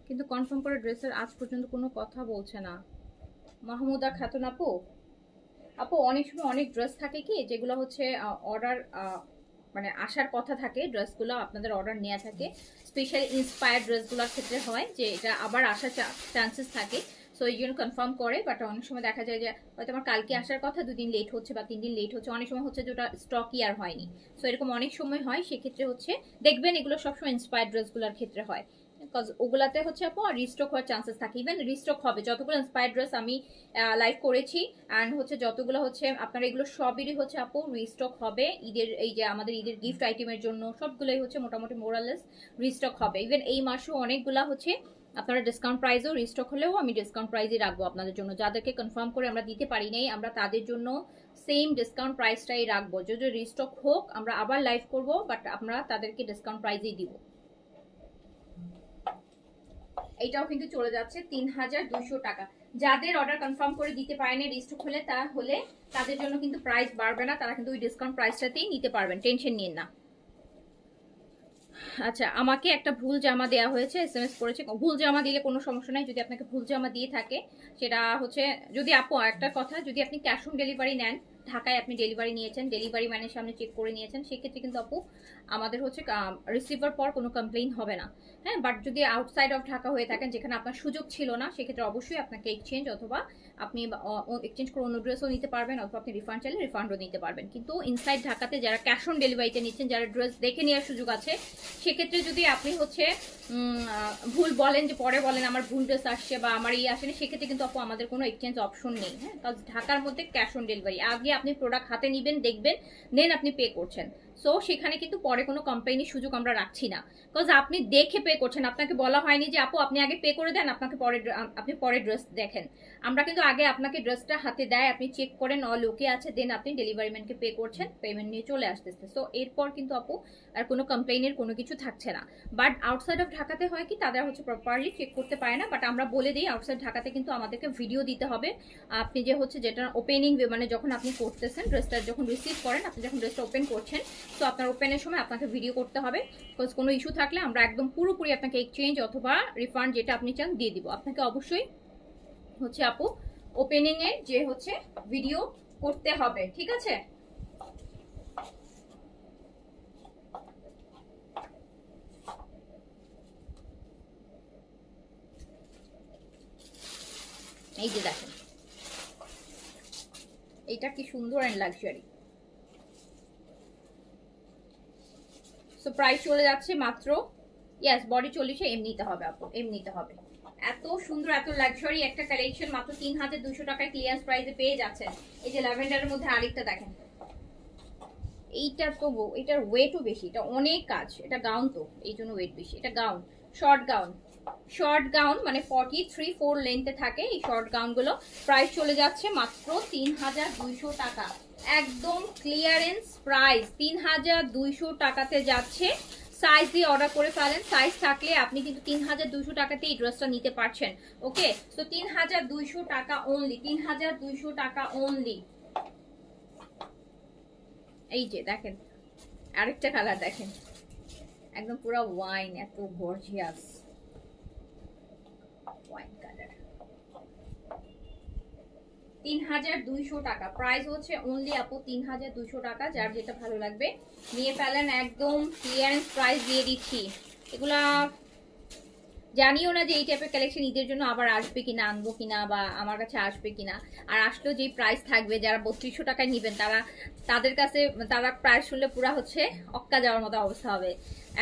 কিন্তু কনফার্ম করে ড্রেসের আজ পর্যন্ত কোনো কথা বলছে না মাহমুদা খাতুন আপু। আপু অনেক সময় অনেক ড্রেস থাকে কি যেগুলো হচ্ছে অর্ডার মানে আসার কথা থাকে, ড্রেসগুলো আপনাদের অর্ডার নেওয়া থাকে, স্পেশালি ইন্সপায়ার্ড ড্রেসগুলোর ক্ষেত্রে হয় যে এটা আবার আসার চান্সেস থাকে। সো এই জন্য কনফার্ম করে, বাট অনেক সময় দেখা যায় যে হয়তো আমার কালকে আসার কথা 2 দিন লেট হচ্ছে বা 3 দিন লেট হচ্ছে, অনেক সময় হচ্ছে যে ওটা স্টকই আর হয়নি। সো এরকম অনেক সময় হয়, সেক্ষেত্রে হচ্ছে দেখবেন এগুলো সবসময় ইন্সপায়ার্ড ড্রেসগুলোর ক্ষেত্রে হয়, বিকজ ওগুলাতে হচ্ছে আপু রিস্টক হওয়ার চান্সেস থাকে। ইভেন রিস্টক হবে, যতগুলো ইন্সপায়ার্ড ড্রেস আমি লাইভ করেছি অ্যান্ড হচ্ছে যতগুলো হচ্ছে আপনার, এগুলো সবই হচ্ছে আপু রিস্টক হবে ঈদের, এই যে আমাদের ঈদের গিফট আইটেমের জন্য সবগুলোই হচ্ছে মোটামুটি মোরালেস রিস্টক হবে। ইভেন এই মাসেও অনেকগুলা হচ্ছে আপনারা ডিসকাউন্ট প্রাইসেও রিস্টক হলেও আমি ডিসকাউন্ট প্রাইসই রাখবো আপনাদের জন্য। যাদেরকে কনফার্ম করে আমরা দিতে পারি নাই, আমরা তাদের জন্য সেম ডিসকাউন্ট প্রাইসটাই রাখবো। যদি রিস্টক হোক আমরা আবার লাইভ করব, বাট আমরা তাদেরকে ডিসকাউন্ট প্রাইসেই দিব। এইটাও কিন্তু চলে যাচ্ছে 3200 টাকা। যাদের অর্ডার কনফার্ম করে দিতে পারেনি রিস্টক হলে তাদের জন্য কিন্তু প্রাইস বাড়বে না, তারা কিন্তু ওই ডিসকাউন্ট প্রাইসটাতেই নিতে পারবেন, টেনশন নিন না। আচ্ছা, আমাকে একটা ভুল জামা দেওয়া হয়েছে, এসএমএস করেছে। ভুল জামা দিলে কোনো সমস্যা নাই, যদি আপনাকে ভুল জামা দিয়ে থাকে সেটা হচ্ছে, যদি আপু একটা কথা, যদি আপনি ক্যাশ অন ডেলিভারি নেন, ঢাকায় আপনি ডেলিভারি নিয়েছেন, ডেলিভারি ম্যানের সামনে চেক করে নিয়েছেন, সেক্ষেত্রে কিন্তু আপু আমাদের হচ্ছে রিসিভার পর কোনো কমপ্লেইন হবে না। হ্যাঁ, বাট যদি আউটসাইড অফ ঢাকা হয়ে থাকেন, যেখানে আপনার সুযোগ ছিল না, সেক্ষেত্রে অবশ্যই আপনাকে এক্সচেঞ্জ অথবা আপনি এক্সচেঞ্জ করে অন্য ড্রেসও নিতে পারবেন, অথবা আপনি রিফান্ড চাইলে রিফান্ডও নিতে পারবেন। কিন্তু ইনসাইড ঢাকাতে যারা ক্যাশ অন ডেলিভারিতে নিচ্ছেন, যারা ড্রেস দেখে নেওয়ার সুযোগ আছে, সেক্ষেত্রে যদি আপনি হচ্ছে ভুল বলেন, যে পরে বলেন আমার ভুল ড্রেস আসছে বা আমার আসেনি, সেক্ষেত্রে কিন্তু আপু আমাদের কোনো এক্সচেঞ্জ অপশন নেই। হ্যাঁ, কারণ ঢাকার মধ্যে ক্যাশ অন ডেলিভারি, আগে আপনি প্রোডাক্ট হাতে নিবেন, দেখবেন, দেন আপনি পে করছেন। সো সেখানে কিন্তু পরে কোনো কমপ্লেইনের সুযোগ আমরা রাখছি না, বিকজ আপনি দেখে পে করছেন, আপনাকে বলা হয়নি যে আপু আপনি আগে পে করে দেন, আপনি পরে ড্রেস দেখেন। আমরা কিন্তু আগে আপনাকে ড্রেসটা হাতে দেয়, আপনি চেক করেন অল ওকে আছে, দেন আপনি ডেলিভারি ম্যানকে পে করছেন, পেমেন্ট নিয়ে চলে আসতেছে। সো এরপর কিন্তু আপু আর কোনো কমপ্লেইনের কোনো কিছু থাকছে না। বাট আউটসাইড অফ ঢাকাতে হয় কি, তাদের হচ্ছে প্রপারলি চেক করতে পারে না, বাট আমরা বলে দিই আউটসাইড ঢাকাতে কিন্তু আমাদেরকে ভিডিও দিতে হবে। আপনি যে হচ্ছে যেটা ওপেনিং, মানে যখন আপনি করতেছেন ড্রেসটা, যখন রিসিভ করেন, আপনি যখন ড্রেসটা ওপেন করছেন, তো আপনার ওপেনের সময় আপনাকে ভিডিও করতে হবে, বিকজ কোনো ইস্যু থাকলে আমরা একদম পুরোপুরি আপনাকে এক্সচেঞ্জ অথবা রিফান্ড যেটা আপনি চান দিয়ে দিব। আপনাকে অবশ্যই হচ্ছে আপু ওপেনিং এর যে হচ্ছে ভিডিও করতে হবে, ঠিক আছে? এই যে দেখেন, এইটা কি সুন্দর এন্ড লাক্সারি। সো প্রাইস চলে যাচ্ছে মাত্র, ইয়েস বডি 40, এমনিতে হবে আপু, এমনিতে হবে। এত সুন্দর এত লাক্সারি একটা কালেকশন মাত্র 3200 টাকায় ক্লিয়ারেন্স প্রাইসে পেয়ে যাচ্ছেন। এই যে ল্যাভেন্ডারের মধ্যে আরেকটা দেখেন, এইটার তো এটার ওয়েটও বেশি, এটা অনেক কাজ, এটা গাউন তো এই জন্য ওয়েট বেশি। এটা gown, short gown, short gown মানে 43-4 লেন্থে থাকে এই শর্ট গাউনগুলো। প্রাইস চলে যাচ্ছে মাত্র 3200 টাকা, একদম ক্লিয়ারেন্স প্রাইস 3200 টাকাতে যাচ্ছে। সাইজ দিয়ে অর্ডার করে ফেলেন, সাইজ থাকলে আপনি কিন্তু 3200 টাকাতে এই ড্রেসটা নিতে পারছেন। ওকে, তো 3200 টাকা অনলি, 3200 টাকা অনলি। এই যে দেখেন আরেকটা কালার দেখেন, একদম পুরো ওয়াইন, এত গর্জিয়াস ওয়াইন কালার। 3200 টাকা প্রাইস হচ্ছে অনলি আপু, 3200 টাকা। যার যেটা ভালো লাগবে নিয়ে ফেলেন, একদম ক্লিয়ারেন্স প্রাইস দিয়ে দিচ্ছি। এগুলা জানিও না যে এই টাইপের কালেকশন ঈদের জন্য আবার আসবে কিনা, আনবো কিনা, বা আমার কাছে আসবে কিনা। আর আসলেও যেই প্রাইস থাকবে, যারা 3200 টাকায় নিবেন তাদের কাছে তারা প্রাইস শুনলে পুরা হচ্ছে অক্কা যাওয়ার মতো অবস্থা হবে।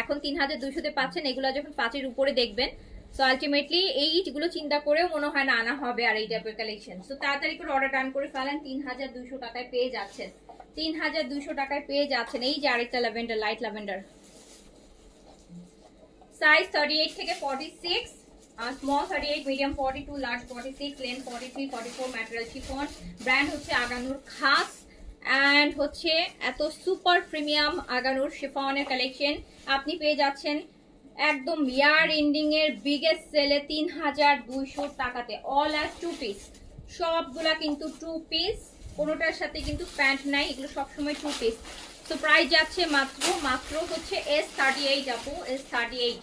এখন 3200-তে পাচ্ছেন, এগুলো যখন 5-এর উপরে দেখবেন, সো আলটিমেটলি এইগুলো চিন্তা করেও মনে হয় না আনা হবে আর এই টাইপের কালেকশন। সো তাড়াতাড়ি করে অর্ডার ডান করে ফেলেন, 3200 টাকায় পেয়ে যাচ্ছেন, 3200 টাকায় পেয়ে যাচ্ছেন। এই যে আরেকটা ল্যাভেন্ডার, লাইট ল্যাভেন্ডার, সাইজ 38 থেকে 46, small 38, medium 42, large 46, length 43, 44, material chiffon, brand হচ্ছে আগানুর খাস, অ্যান্ড হচ্ছে এত সুপার প্রিমিয়াম আগানুর শিফনের কালেকশন আপনি পেয়ে যাচ্ছেন একদম ইয়ার এন্ডিং এর বিগেস্ট সেলে 3200 টাকাতে। অল আর 2 পিস, সবগুলা কিন্তু 2 পিস, কোনোটার সাথে কিন্তু প্যান্ট নাই, এগুলো সবসময় 2 পিস। তো প্রাইস যাচ্ছে মাত্র হচ্ছে S38 আপু, S38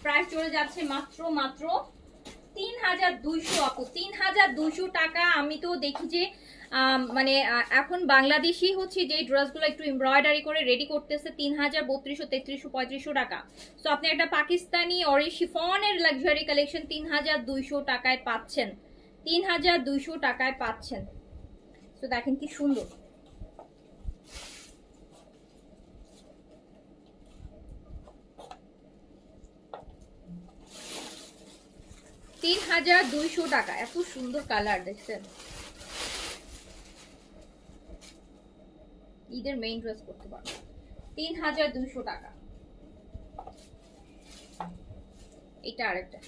প্রাইস চলে যাচ্ছে মাত্র 3200 আপু, 3200 টাকা। আমি তো দেখি যে মানে এখন বাংলাদেশি হচ্ছে যে ড্রেসগুলো একটু এমব্রয়ডারি করে রেডি করতেছে 3000, 3200, 3300, 3500 টাকা। তো আপনি একটা পাকিস্তানি অরি শিফনের লাক্সারি কালেকশন 3200 টাকায় পাচ্ছেন, 3200 টাকায় পাচ্ছেন। তো দেখেন কি সুন্দর, 3200 টাকা, এত সুন্দর কালার দেখছেন। ঈদের মেইন ড্রেস করতে পারবো 3200 টাকা। এটা আরেকটা,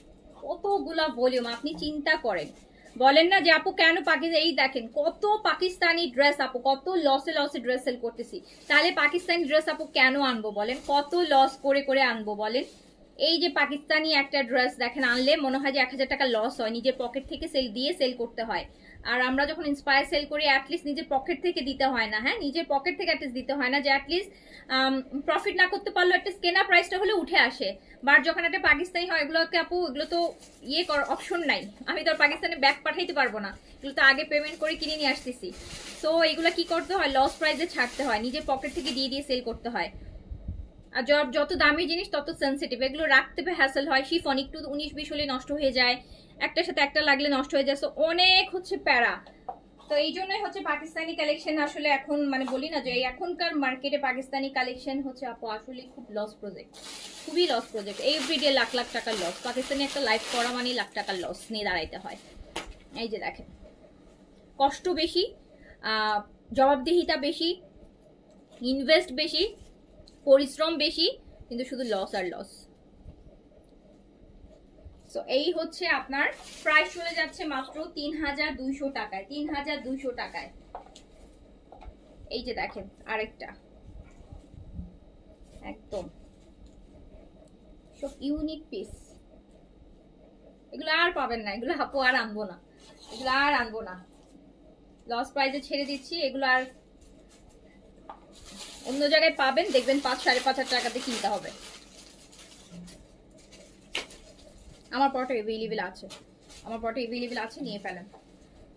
কতগুলা ভলিউম আপনি চিন্তা করেন, বলেন না যে আপু কেন পাকিস্তান, এই দেখেন কত পাকিস্তানি ড্রেস আপু, কত লসে ড্রেস সেল করতেছি, তাহলে পাকিস্তানি ড্রেস আপু কেন আনবো বলেন, কত লস করে আনবো বলেন। এই যে পাকিস্তানি একটা ড্রেস দেখেন, আনলে মনে হয় যে 1000 টাকা লস হয়, নিজের পকেট থেকে সেল করতে হয়। আর আমরা যখন ইন্সপায়ার সেল করি অ্যাটলিস্ট নিজের পকেট থেকে দিতে হয় না, হ্যাঁ নিজের পকেট থেকে অ্যাটলিস্ট দিতে হয় না, যে অ্যাটলিস্ট প্রফিট না করতে পারলেও একটা কেনা প্রাইসটা হলে উঠে আসে। বাট যখন একটা পাকিস্তানি হয় এগুলোকে আপু, এগুলো তো ইয়ে করার অপশন নাই, আমি তো আর পাকিস্তানে ব্যাগ পাঠাইতে পারবো না, এগুলো তো আগে পেমেন্ট করে কিনে নিয়ে আসতেছি। তো এগুলো কি করতে হয়, লস প্রাইসে ছাড়তে হয়, নিজের পকেট থেকে দিয়ে সেল করতে হয়। আর যত দামি জিনিস তত সেন্সিটিভ, এগুলো রাখতে হ্যাসেল হয়। শিফন একটু 19-20 হলে নষ্ট হয়ে যায়, একটার সাথে একটা লাগলে নষ্ট হয়ে যায়, তো অনেক হচ্ছে প্যারা। তো এই জন্যই হচ্ছে পাকিস্তানি কালেকশন আসলে এখন মানে বলি না যে এখনকার মার্কেটে পাকিস্তানি কালেকশন হচ্ছে আপু আসলে খুব লস প্রজেক্ট, খুবই loss project. Everyday lakh lakh টাকার লস, পাকিস্তানি একটা লাইফ করা মানে লাখ টাকার লস নিয়ে দাঁড়াইতে হয়। এই যে দেখেন, কষ্ট বেশি, জবাবদিহিতা বেশি, ইনভেস্ট বেশি, পরিশ্রম বেশি, কিন্তু শুধু লস আর লস। তো এই হচ্ছে আপনার প্রাইস চলে যাচ্ছে মাত্র 3200 টাকায়, 3200 টাকায়। এই যে দেখেন আরেকটা একদম সব ইউনিক পিস, এগুলো আর পাবেন না, এগুলো আপু আর আনবো না, এগুলো আর আনবো না, লস প্রাইসে ছেড়ে দিচ্ছি। এগুলো আর অন্য জায়গায় পাবেন, দেখবেন 5-5.5 টাকাতে কিনতে হবে। আমার পটে এভেলেবেল আছে, আমার পটে এভেলেবেল আছে, নিয়ে ফেলেন।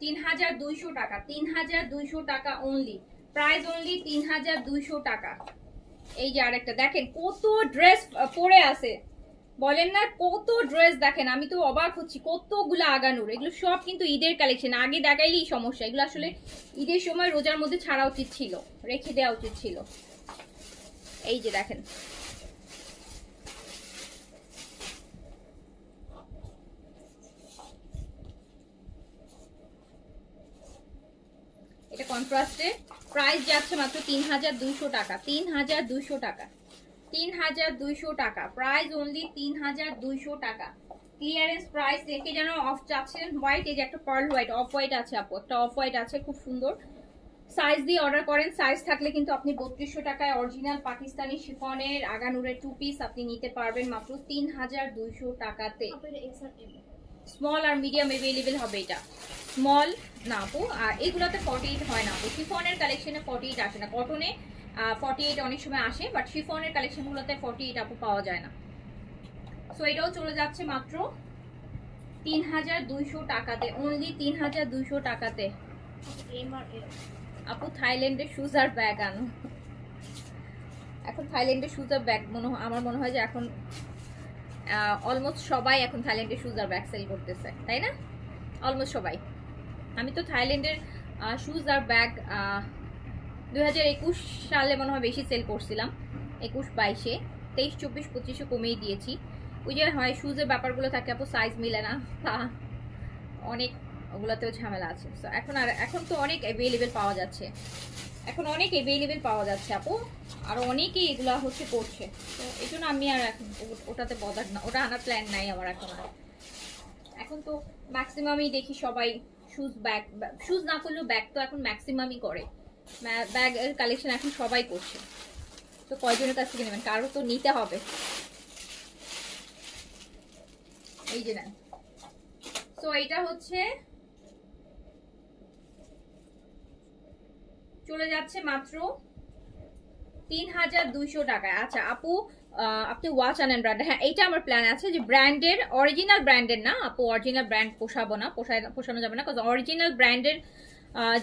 3200 টাকা, 3200 টাকা অনলি, প্রাইস অনলি 3200 টাকা। এই যে আরেকটা দেখেন, কত ড্রেস পরে আছে, বলেন না কত ড্রেস দেখেন, আমি তো অবাক হচ্ছি কতগুলো আগানোর। এগুলো সব কিন্তু ঈদের কালেকশন, আগে দেখাইলেই সমস্যা, এগুলো আসলে ঈদের সময় রোজার মধ্যে ছাড়া উচিত ছিল, রেখে দেওয়া উচিত ছিল। এই যে দেখেন, এটা কন্ট্রাস্টে, প্রাইস যাচ্ছে মাত্র 3200 টাকা, 3200 টাকা, 3200 টাকা, প্রাইস অনলি 3200 টাকা। ক্লিয়ারেন্স প্রাইস দেখে যেন অফ চাচ্ছেন হোয়াইট, এই যে একটা পার্ল হোয়াইট, অফ হোয়াইট আছে আপু, একটা অফ হোয়াইট আছে খুব সুন্দর। সাইজ দিয়ে অর্ডার করেন, সাইজ থাকলে কিন্তু আপনি 3200 টাকায় অরিজিনাল পাকিস্তানি শিফনের আগানুরের 2 পিস আপনি নিতে পারবেন মাত্র 3200 টাকাতে। স্মল আর মিডিয়াম अवेलेबल হবে, এটা স্মল না আপু, আর এগুলোতে 48 হয় না আপু, শিফনের কালেকশনে 48 আসে না, কটনে 48 অনেক সময় আসে, বাট শিফনের কালেকশনগুলোতে 48 আপু পাওয়া যায় না। সো এটাও চলে যাচ্ছে মাত্র 3200 টাকাতে, অনলি 3200 টাকাতে। আপু থাইল্যান্ডের শুজ আর ব্যাগ আনো, এখন থাইল্যান্ডের শুজ আর ব্যাগ আমার মনে হয় যে এখন অলমোস্ট সবাই এখন থাইল্যান্ডের শুজ আর ব্যাগ সেল করতেছে, তাই না? অলমোস্ট সবাই। আমি তো থাইল্যান্ডের শুজ আর ব্যাগ 2021 সালে মনে হয় বেশি সেল করছিলাম, 21-22-এ, 23-24-25-এ কমিয়ে দিয়েছি। ওই যে হয় শুজের ব্যাপারগুলো থাকে আপু, সাইজ মিলে না, অনেক ওগুলোতেও ঝামেলা আছে। তো এখন তো অনেক অ্যাভেলেবেল পাওয়া যাচ্ছে, এখন অনেক অ্যাভেলেবেল পাওয়া যাচ্ছে আপু, আর অনেকেই এগুলা হচ্ছে করছে। তো এই জন্য আমি আর এখন ওটাতে বদার না, ওটা আনার প্ল্যান নাই আমার এখন আর। এখন তো ম্যাক্সিমামই দেখি সবাই শুজ ব্যাগ, শুজ না করলেও ব্যাগ তো এখন ম্যাক্সিমামই করে, ব্যাগের কালেকশন এখন সবাই করছে। তো কয়জনের কাছ থেকে নেবেন, কারো তো নিতে হবে। এই যে নেন, তো এটা হচ্ছে চলে যাচ্ছে মাত্র 3200 টাকায়। আচ্ছা আপু, আপনি ওয়াচ আনেন ব্র্যান্ড, হ্যাঁ এইটা আমার প্ল্যান আছে যে ব্র্যান্ডের, অরিজিনাল ব্র্যান্ডের না আপু, অরিজিনাল ব্র্যান্ড পোষাবো না, পোষানো যাবে না, কারণ অরিজিনাল ব্র্যান্ডের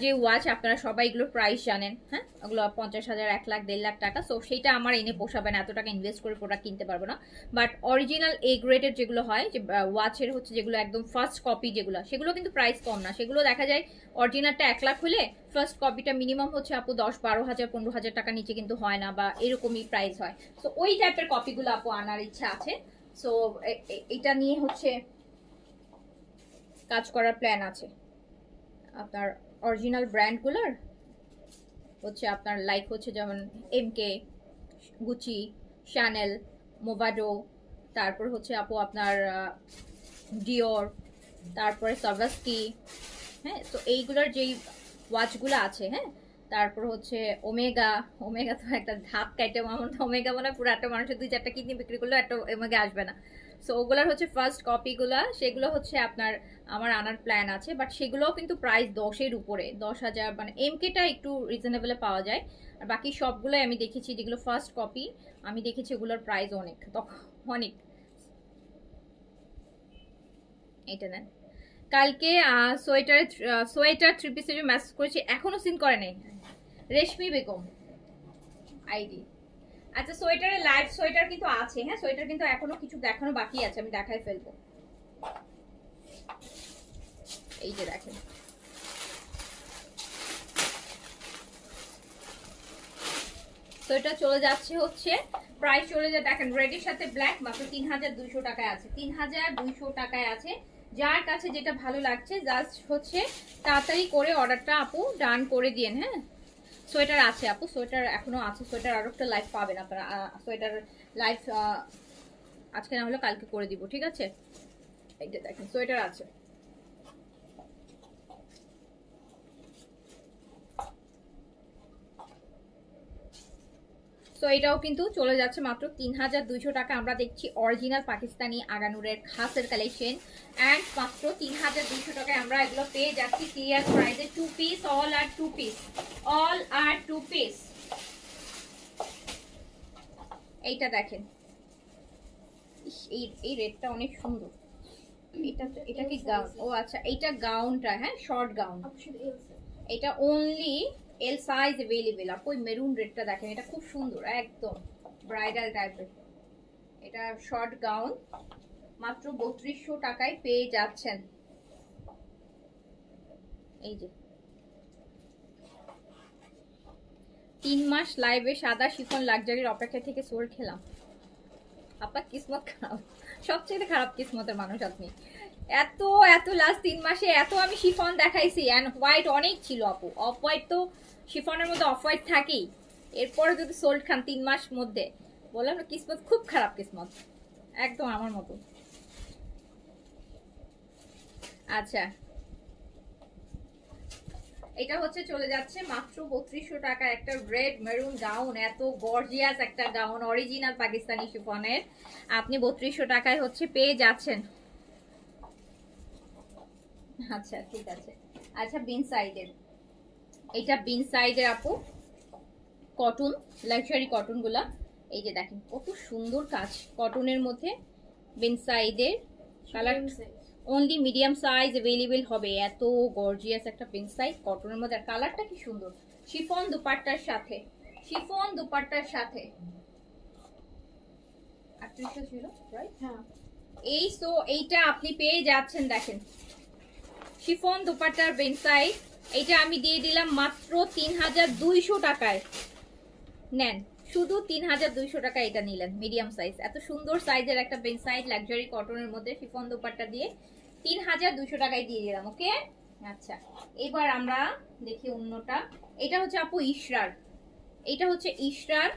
যে ওয়াচ আপনারা সবাই এগুলোর প্রাইস জানেন, হ্যাঁ ওগুলো 50,000, 1 লাখ, 1.5 লাখ টাকা। সো সেইটা আমার এনে পোষাবে না, এত টাকা ইনভেস্ট করে প্রোডাক্ট কিনতে পারবো না। বাট অরিজিনাল এ গ্রেডের যেগুলো হয়, যে ওয়াচের হচ্ছে যেগুলো একদম ফার্স্ট কপি যেগুলো, সেগুলো কিন্তু প্রাইস কম না, সেগুলো দেখা যায় অরিজিনালটা 1 লাখ হলে ফার্স্ট কপিটা মিনিমাম হচ্ছে আপু 10-12,000, 15,000 টাকা নিচে কিন্তু হয় না, বা এরকমই প্রাইস হয়। সো ওই টাইপের কপিগুলো আপু আনার ইচ্ছা আছে। সো এটা নিয়ে হচ্ছে কাজ করার প্ল্যান আছে। আপনার অরিজিনাল ব্র্যান্ডগুলোর হচ্ছে আপনার লাইক হচ্ছে যেমন এমকে, গুচি, শ্যানেল, মোভাডো, তারপর হচ্ছে আপু আপনার ডিওর, তারপরে সাভাস্কি, হ্যাঁ তো এইগুলোর যেই ওয়াচগুলো আছে, হ্যাঁ তারপর হচ্ছে ওমেগা। ওমেগা তো একটা ধাপ কাটে, আমার তো ওমেগা মানে পুরো একটা মানুষের 2-4টা কিডনি বিক্রি করলেও একটা ওমেগা আসবে না। সো ওগুলার হচ্ছে ফার্স্ট কপিগুলা, সেগুলো হচ্ছে আপনার আমার আনার প্ল্যান আছে, বাট সেগুলোও কিন্তু প্রাইস 10-এর উপরে, 10,000, মানে এমকেটা একটু রিজনেবলে পাওয়া যায়। আর বাকি সবগুলোই আমি দেখেছি যেগুলো ফার্স্ট কপি, আমি দেখেছি ওগুলোর প্রাইস অনেক অনেক। এটা নেন। কালকে সোয়েটার 3 পিসের মেসেজ করেছি, এখনো সিন করে নাই। রেশমি বেগম আইডি। আচ্ছা, সোয়েটারের লাইভ সোয়েটার কিন্তু আছে, হ্যাঁ সোয়েটার কিন্তু এখনো কিছু দেখানো বাকি আছে, আমি দেখাই ফেলবো। এই যে দেখেন, সোয়েটার চলে যাচ্ছে হচ্ছে প্রাইস চলে যায়, দেখেন রেডের সাথে ব্ল্যাক মাত্র 3,200 টাকায় আছে, 3,200 টাকায় আছে। যার কাছে যেটা ভালো লাগছে জাস্ট হচ্ছে তাড়াতাড়ি করে অর্ডারটা আপু ডান করে দিয়েন। হ্যাঁ, সোয়েটার আছে আপু, সোয়েটার এখনো আছে, সোয়েটার আরো একটা লাইভ পাবেন আপনারা, সোয়েটার লাইভ আজকে না হলে কালকে করে দিব, ঠিক আছে। এইটা দেখেন সোয়েটার আছে। তো এটাও কিন্তু চলে যাচ্ছে মাত্র 3,200 টাকা। আমরা দেখছি original Pakistani আগানুরের Khaser collection, and মাত্র 3,200 টাকায় আমরা এগুলো পেয়ে যাচ্ছি ক্লিয়ার প্রাইসে। 2 পিস, অল আর 2 পিস, অল আর 2 পিস। এইটা দেখেন, এই রেডটা অনেক সুন্দর। এটা কি গাউন? ও আচ্ছা, এইটা গাউনটা, হ্যাঁ শর্ট গাউন। এটা অনলি এল সাইজ अवेलेबल। আপু মেরুন রেডটা দেখেন, এটা খুব সুন্দর, একদম ব্রাইডাল টাইপের। এটা শর্ট গাউন, মাত্র 3200 টাকায় পেয়ে যাচ্ছেন। এই যে 3 মাস লাইভে সাদা শিফন লাক্সারির অপেক্ষা থেকে সোল খেলাম। আপনার কিসমত খারাপ, সবচেয়ে খারাপ কিসমতের মানুষ আপনি। এত এত লাস্ট 3 মাসে এত আমি শিফন দেখাইছি, এন্ড হোয়াইট অনেক ছিল আপু। অফ হোয়াইট তো শিফনের মধ্যে অফ হোয়াইট থাকেই, এরপরে যদি সোল্ড খান 3 মাস মধ্যে, বললাম না কিসমত খুব খারাপ কিসমত, একদম আমার মতো। আচ্ছা, এটা হচ্ছে চলে যাচ্ছে মাত্র 3200 টাকা একটা রেড মেরুন গাউন, এত গর্জিয়াস একটা গাউন অরিজিনাল পাকিস্তানি শিফনের, আপনি 3200 টাকায় হচ্ছে পেয়ে যাচ্ছেন। আচ্ছা ঠিক আছে। আচ্ছা, বিন সাইডের, এটা বিন সাইডের আপু কটন, লাক্সারি কটন গুলা। এই যে দেখেন কত সুন্দর কাজ কটনের মধ্যে, বিন সাইডের colour only medium size available হবে। এত গর্জিয়াস একটা পিন সাইজ কটনের মধ্যে, আর কালারটা কি সুন্দর, শিফন দুপাট্টার সাথে, শিফন দুপাট্টার সাথে। 3800 ছিল রাইট? হ্যাঁ, এই সো এইটা আপনি পেয়ে যাচ্ছেন, দেখেন শিফন দুপাট্টার পিন সাইজ। এইটা আমি দিয়ে দিলাম মাত্র 3,200 টাকায়। নেন, শুধু 3,200 টাকা এটা নিলেন মিডিয়াম সাইজ, এত সুন্দর সাইজের একটা বেন সাইজ লাক্সারি কটনের মধ্যে শিফন দোপাট্টা দিয়ে 3,200 টাকায় দিয়ে দিলাম। ওকে, আচ্ছা এবার আমরা দেখি অন্যটা। এটা হচ্ছে আপু ইশরার, এটা হচ্ছে ইশরার,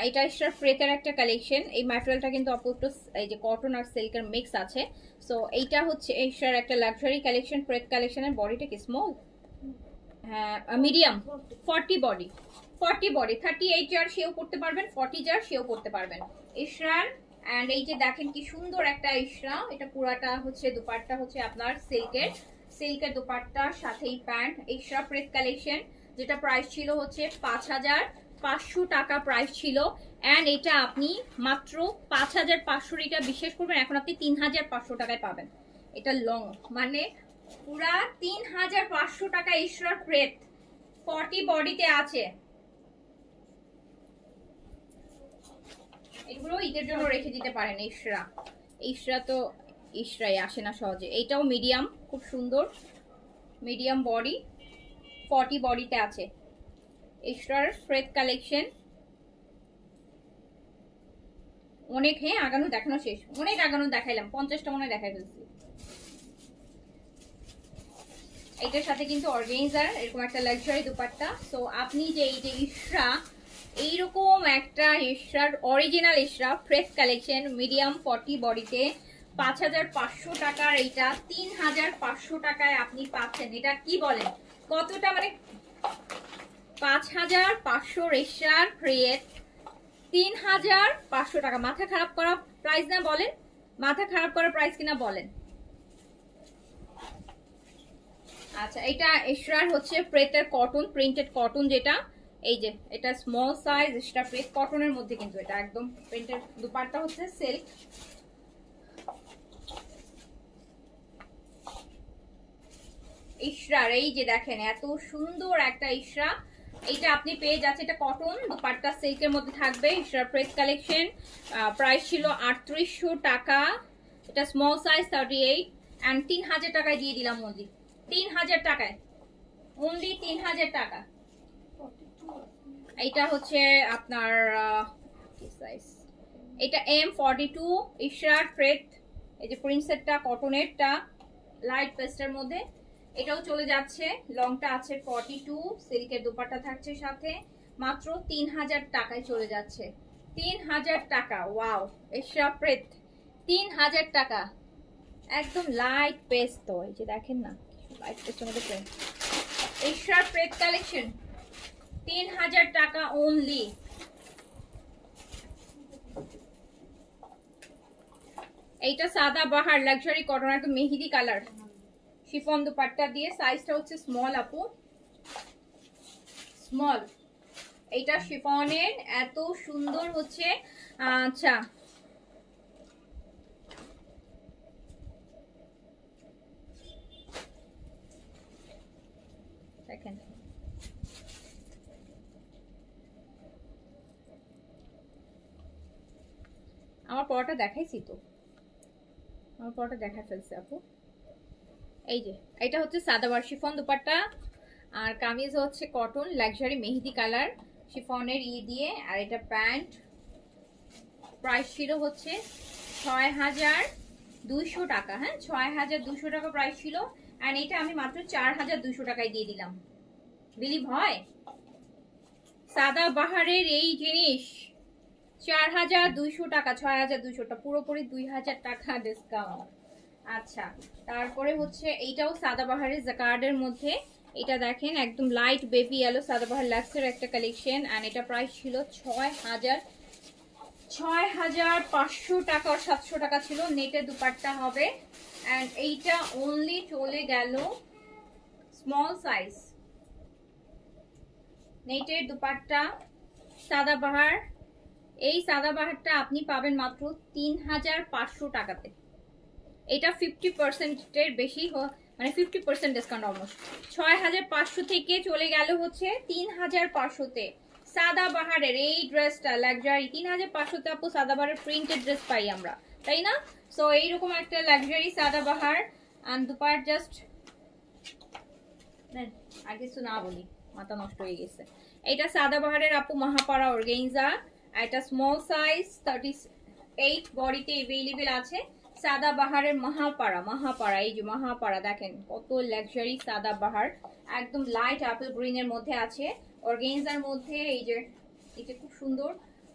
এটা ইশরার প্রেতের একটা কালেকশন। এই ম্যাটেরিয়ালটা কিন্তু আপু একটু এই যে কটন আর সিল্কের মিক্স আছে। সো এইটা হচ্ছে ইশরার একটা লাক্সারি কালেকশন, প্রেত কালেকশনের। বডিটা কি স্মল? হ্যাঁ মিডিয়াম, 40 বডি, 40 বডি, 38 জার সেও করতে পারবেন, 40 জার সেও করতে পারবেন ইশরার। এন্ড এই যে দেখেন কি সুন্দর একটা ইশরা, এটা পুরাটা হচ্ছে দুপাট্টা হচ্ছে আপনার সিল্কের, সিল্কের দুপাট্টার সাথেই প্যান্ট। ইশরা প্রেস কালেকশন, যেটা প্রাইস ছিল হচ্ছে 5,500 টাকা প্রাইস ছিল, এন্ড এটা আপনি মাত্র 5,500, এটা বিশ্বাস করবেন এখন আপনি 3,500 টাকায় পাবেন। এটা লং মানে পুরা 3,500 টাকা ইশরার প্রেত, 40 বডিতে আছে। এগুলো ঈদের জন্য রেখে দিতে পারেন। ইশরা, ইশরা তো ইশরাই আসে না সহজে। এইটাও মিডিয়াম, খুব সুন্দর মিডিয়াম বডি, 40 বডিতে আছে ইশরার প্রেত কালেকশন। অনেক, হ্যাঁ আগানো দেখানো শেষ, অনেক আগানো দেখাইলাম, 50টা মনে দেখাই ফেলছি। এটার সাথে কিন্তু অর্গানাইজার এরকম একটা লাক্সারি দুপাট্টা। সো আপনি যে এই যে ইশরা, এইরকম একটা ইশরার অরিজিনাল ইশরা ফ্রেশ কালেকশন মিডিয়াম 40 বডিতে 5,500 টাকার, এইটা 3,500 টাকায় আপনি পাচ্ছেন। এটা কি বলেন, কতটা মানে 5500 রেশার ক্রিয়েট 3500 টাকা। মাথা খারাপ করা প্রাইস না বলেন? মাথা খারাপ করা প্রাইস কিনা বলেন? আচ্ছা, এটা এশরার হচ্ছে প্রেতের কটন, প্রিন্টেড কটন, যেটা এই যে এটা স্মল সাইজ, এটা প্রেত কটনের মধ্যে, কিন্তু এটা একদম প্রিন্টেড। দুপাট্টা হচ্ছে সিল্ক। ইশরার এই যে দেখেন এত সুন্দর একটা ইশরা, এইটা আপনি পেয়ে যাচ্ছে, এটা কটন, দুপাট্টা সিল্কের মধ্যে থাকবে। ইশরার প্রেস কালেকশন, প্রাইস ছিল 3800 টাকা। এটা স্মল সাইজ 38 এন্ড 3000 টাকায় দিয়ে দিলাম অনলি 3000 টাকায়, অনলি 3000 টাকা। এইটা হচ্ছে আপনার এটা M42 ইশরার প্রেত, এই যে প্রিন্সেটটা কটনেরটা লাইট পেস্টের মধ্যে, এটাও চলে যাচ্ছে। লংটা আছে 42, সিল্কের দুপাট্টা থাকছে সাথে, মাত্র 3000 টাকায় চলে যাচ্ছে। 3000 টাকা। ওয়াও, এশরা প্রেত 3000 টাকা, একদম লাইট পেস্ট। তো এই যে দেখেন না, লাইট পেস্টের মধ্যে প্রিন্ট, এশরা প্রেত কালেকশন 3000 টাকা অনলি। এইটা সাদা বাহার লাক্সারি কটন, একদম মেহেদি কালার, শিফন দুপাট্টা দিয়ে, সাইজটা হচ্ছে স্মল আপু, স্মল। এইটা শিফনের, এত সুন্দর হচ্ছে। আচ্ছা, দেখেন আমার পরোটা দেখাইছি তো, আমার পরোটা দেখা ফেলছে আপু। এই যে এটা হচ্ছে সাদাবার শিফন দুপাট্টা, আর কামিজ হচ্ছে কটন লাক্সারি মেহেদি কালার শিফনের দিয়ে, আর এটা প্যান্ট। প্রাইস ছিল হচ্ছে 6200 টাকা। হ্যাঁ, 6200 টাকা প্রাইস ছিল, আর এটা আমি মাত্র 4200 টাকায় দিয়ে দিলাম। বিলিভ হয়? সাদা বাহারের এই জিনিস 4200 টাকা, 6200 পুরোপুরি 2000 টাকা ডিসকাউন্ট। আচ্ছা, তারপরে হচ্ছে এইটাও সাদাবাহারের জাকার্ডের মধ্যে, এটা দেখেন একদম লাইট বেবি ইয়েলো সাদাবাহার লাক্সের একটা কালেকশন, আর এটা প্রাইস ছিল 6500 টাকা, আর 700 টাকা ছিল। নেটের দুপাট্টা হবে, এন্ড এইটা অনলি চলে গেল স্মল সাইজ, নেটের দুপাট্টা সাদাবাহার। এই সাদাবাহারটা আপনি পাবেন মাত্র 3500 টাকাতে। এটা 50%-এর বেশি, মানে 50% ডিসকাউন্ট অলমোস্ট। 6500 থেকে চলে গেল হচ্ছে 3500-তে। সাদাবাহারের এই ড্রেসটা লাক্সারি 3500-তে আপু। সাদাবাহারের প্রিন্টেড ড্রেস পাই আমরা, তাই না? সো এইরকম একটা লাক্সারি সাদাবাহার, আর দুপার জাস্ট আগে কিছু না বলি, মাথা নষ্ট হয়ে গেছে। এটা সাদাবাহারের আপু মহাপাড়া অর্গানজা, এটা স্মল সাইজ 38 বডিতে अवेलेबल আছে। সাদাবাহারের মহাপাড়া, এই যে মহাপাড়া দেখেন কত লাক্সারি সাদাবাহার, একদম লাইট অ্যাপল গ্রিনের মধ্যে আছে, অর্গানজার মধ্যে। এই যে এটা খুব সুন্দর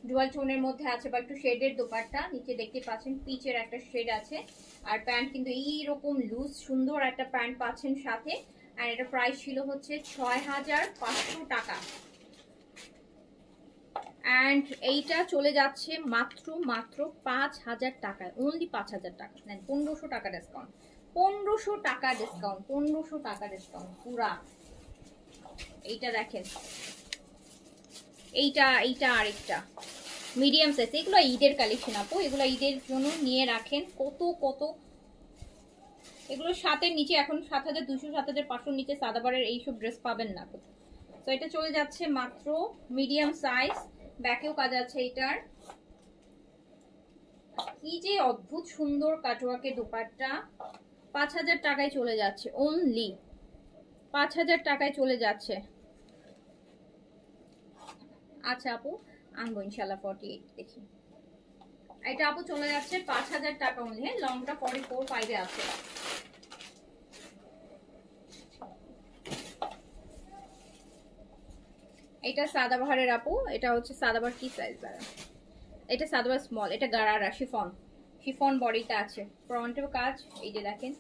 ডুয়াল টোনের মধ্যে আছে, বা একটু শেডের দোপাট্টা, নিচে দেখতে পাচ্ছেন পিচের একটা শেড আছে, আর প্যান্ট কিন্তু এইরকম লুজ সুন্দর একটা প্যান্ট পাচ্ছেন সাথে। আর এটা প্রাইস ছিল হচ্ছে 6500 টাকা, এন্ড এইটা চলে যাচ্ছে মাত্র 5000 টাকায়, অনলি 5000 টাকা। নেন 1500 টাকা ডিসকাউন্ট, 1500 টাকা ডিসকাউন্ট, 1500 টাকা ডিসকাউন্ট পুরা। এইটা দেখেন, এইটা আরেকটা মিডিয়াম সাইজ, এগুলো ঈদের কালেকশন আপু, এগুলো ঈদের জন্য নিয়ে রাখেন। কত এগুলোর সাথে নিচে এখন 7200 7500 নিচে সাদাবারের এইসব ড্রেস পাবেন না। তো এটা চলে যাচ্ছে মাত্র মিডিয়াম সাইজ, ব্যাকেও কাজ আছে এটার। কি যে অদ্ভুত সুন্দর কাটওয়ার্কের দোপাট্টা, 5000 টাকায় চলে যাচ্ছে, অনলি 5000 টাকায় চলে যাচ্ছে। আচ্ছা আপু, আনবো ইনশাল্লাহ 48 দেখি। এটা আপু চলে যাচ্ছে 5000 টাকা অনলি। হ্যাঁ, লংটা 44.5 আছে। এটা সাদাবাহারের আপু, এটা হচ্ছে সাদাবাহার কি সাইজ দ্বারা, এটা সাদাবাহার স্মল, এটা গারারা শিফন বডিতে আছে, ফ্রন্টেও কাজ, এই যে দেখেন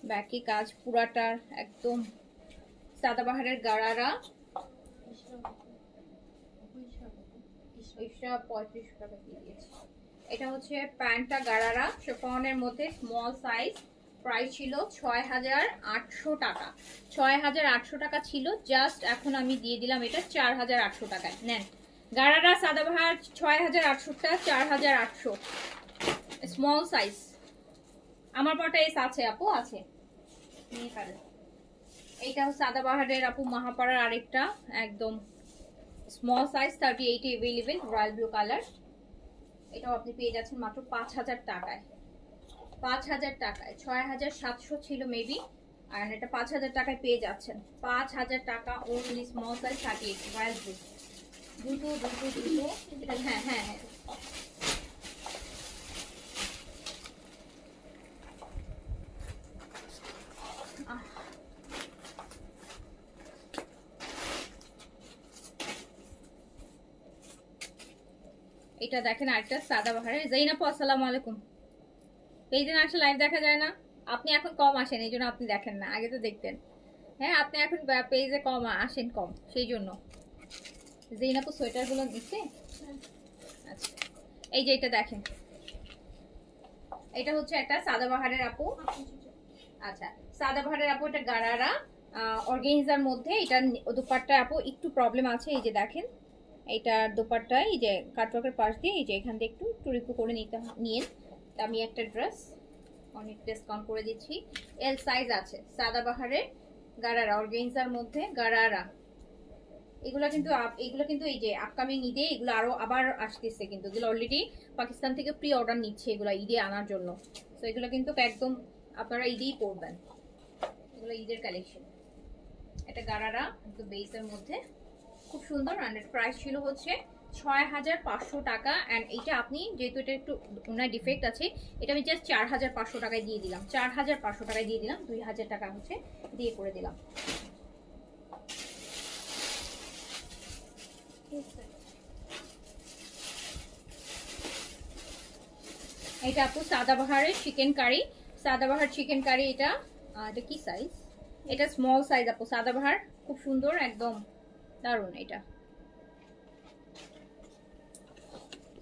ব্যাকে কাজ পুরাটার, একদম সাদাবাহারের গারারা 35 টাকা দিয়ে দিয়েছি। এটা হচ্ছে প্যান্টটা গারারা শিফনের মধ্যে স্মল সাইজ, প্রাইস ছিল 6800 টাকা। 6800 টাকা ছিল, জাস্ট এখন আমি দিয়ে দিলাম এটা 4800 টাকায়। নেন গারারা সাদাবাহার 6800টা 4800 স্মল সাইজ। আমার পটা এস আছে আপু, আছে নিয়ে ফেলেন। এইটা সাদাবাহারের আপু মহাপাড়ার আরেকটা একদম small size 38 available, royal blue colour. এটাও আপনি পেয়ে যাচ্ছেন মাত্র 5000 টাকায়। 5000 টাকায় 6700 ছিল মেবি, আর এটা 5000 টাকায় পেয়ে যাচ্ছেন। 5000 টাকা only, small size 38 royal blue. দুটো দুটো দুটো, হ্যাঁ হ্যাঁ হ্যাঁ। এটা দেখেন আরেকটা সাদাবাহারের। জাইনাপু আসসালামু আলাইকুম। পেজে না আসলে লাইভ দেখা যায় না, আপনি এখন কম আসেন এই জন্য আপনি দেখেন না, আগে তো দেখতেন। হ্যাঁ আপনি এখন পেজে কম আসেন, কম সেই জন্য। জাইনাপু সোয়েটারগুলো নিচ্ছে। আচ্ছা এই যে এটা দেখেন, এটা হচ্ছে একটা সাদাবাহারের আপু। আচ্ছা সাদাবাহারের আপু, এটা গারারা অর্গানজার মধ্যে। এটা দুপাট্টা আপু একটু প্রবলেম আছে, এই যে দেখেন এইটার দুপাট্টায় এই যে কাটওয়ার্কের পাশ দিয়ে এই যে এখান থেকে একটু টুরিপু করে নিয়ে আমি একটা ড্রেস অনেক ডিসকাউন্ট করে দিচ্ছি। এল সাইজ আছে, সাদাবাহারের গারারা অর্গানজার মধ্যে গারারা। এগুলো কিন্তু এই যে আপকামিং ঈদে এগুলো আরো আবার আসতেছে, কিন্তু এগুলো অলরেডি পাকিস্তান থেকে প্রি অর্ডার নিচ্ছে এগুলো ঈদে আনার জন্য। তো এগুলো কিন্তু একদম আপনারা ঈদেই পরবেন, এগুলো ঈদের কালেকশন। এটা গারারা একদম বেসের মধ্যে, খুব সুন্দর। আর প্রাইস ছিল হচ্ছে 6500 টাকা। অ্যান্ড এইটা আপনি যেহেতু এটা একটু ওনার ডিফেক্ট আছে, এটা আমি জাস্ট 4500 টাকায় দিয়ে দিলাম। 4500 টাকায় দিয়ে দিলাম, 2000 টাকা হচ্ছে দিয়ে করে দিলাম। এটা আপু সাদাবাহারের chicken curry, Sadabahar chicken curry. এটা এটা কি সাইজ? এটা স্মল সাইজ আপু, সাদাবাহার খুব সুন্দর একদম দারুন। এটা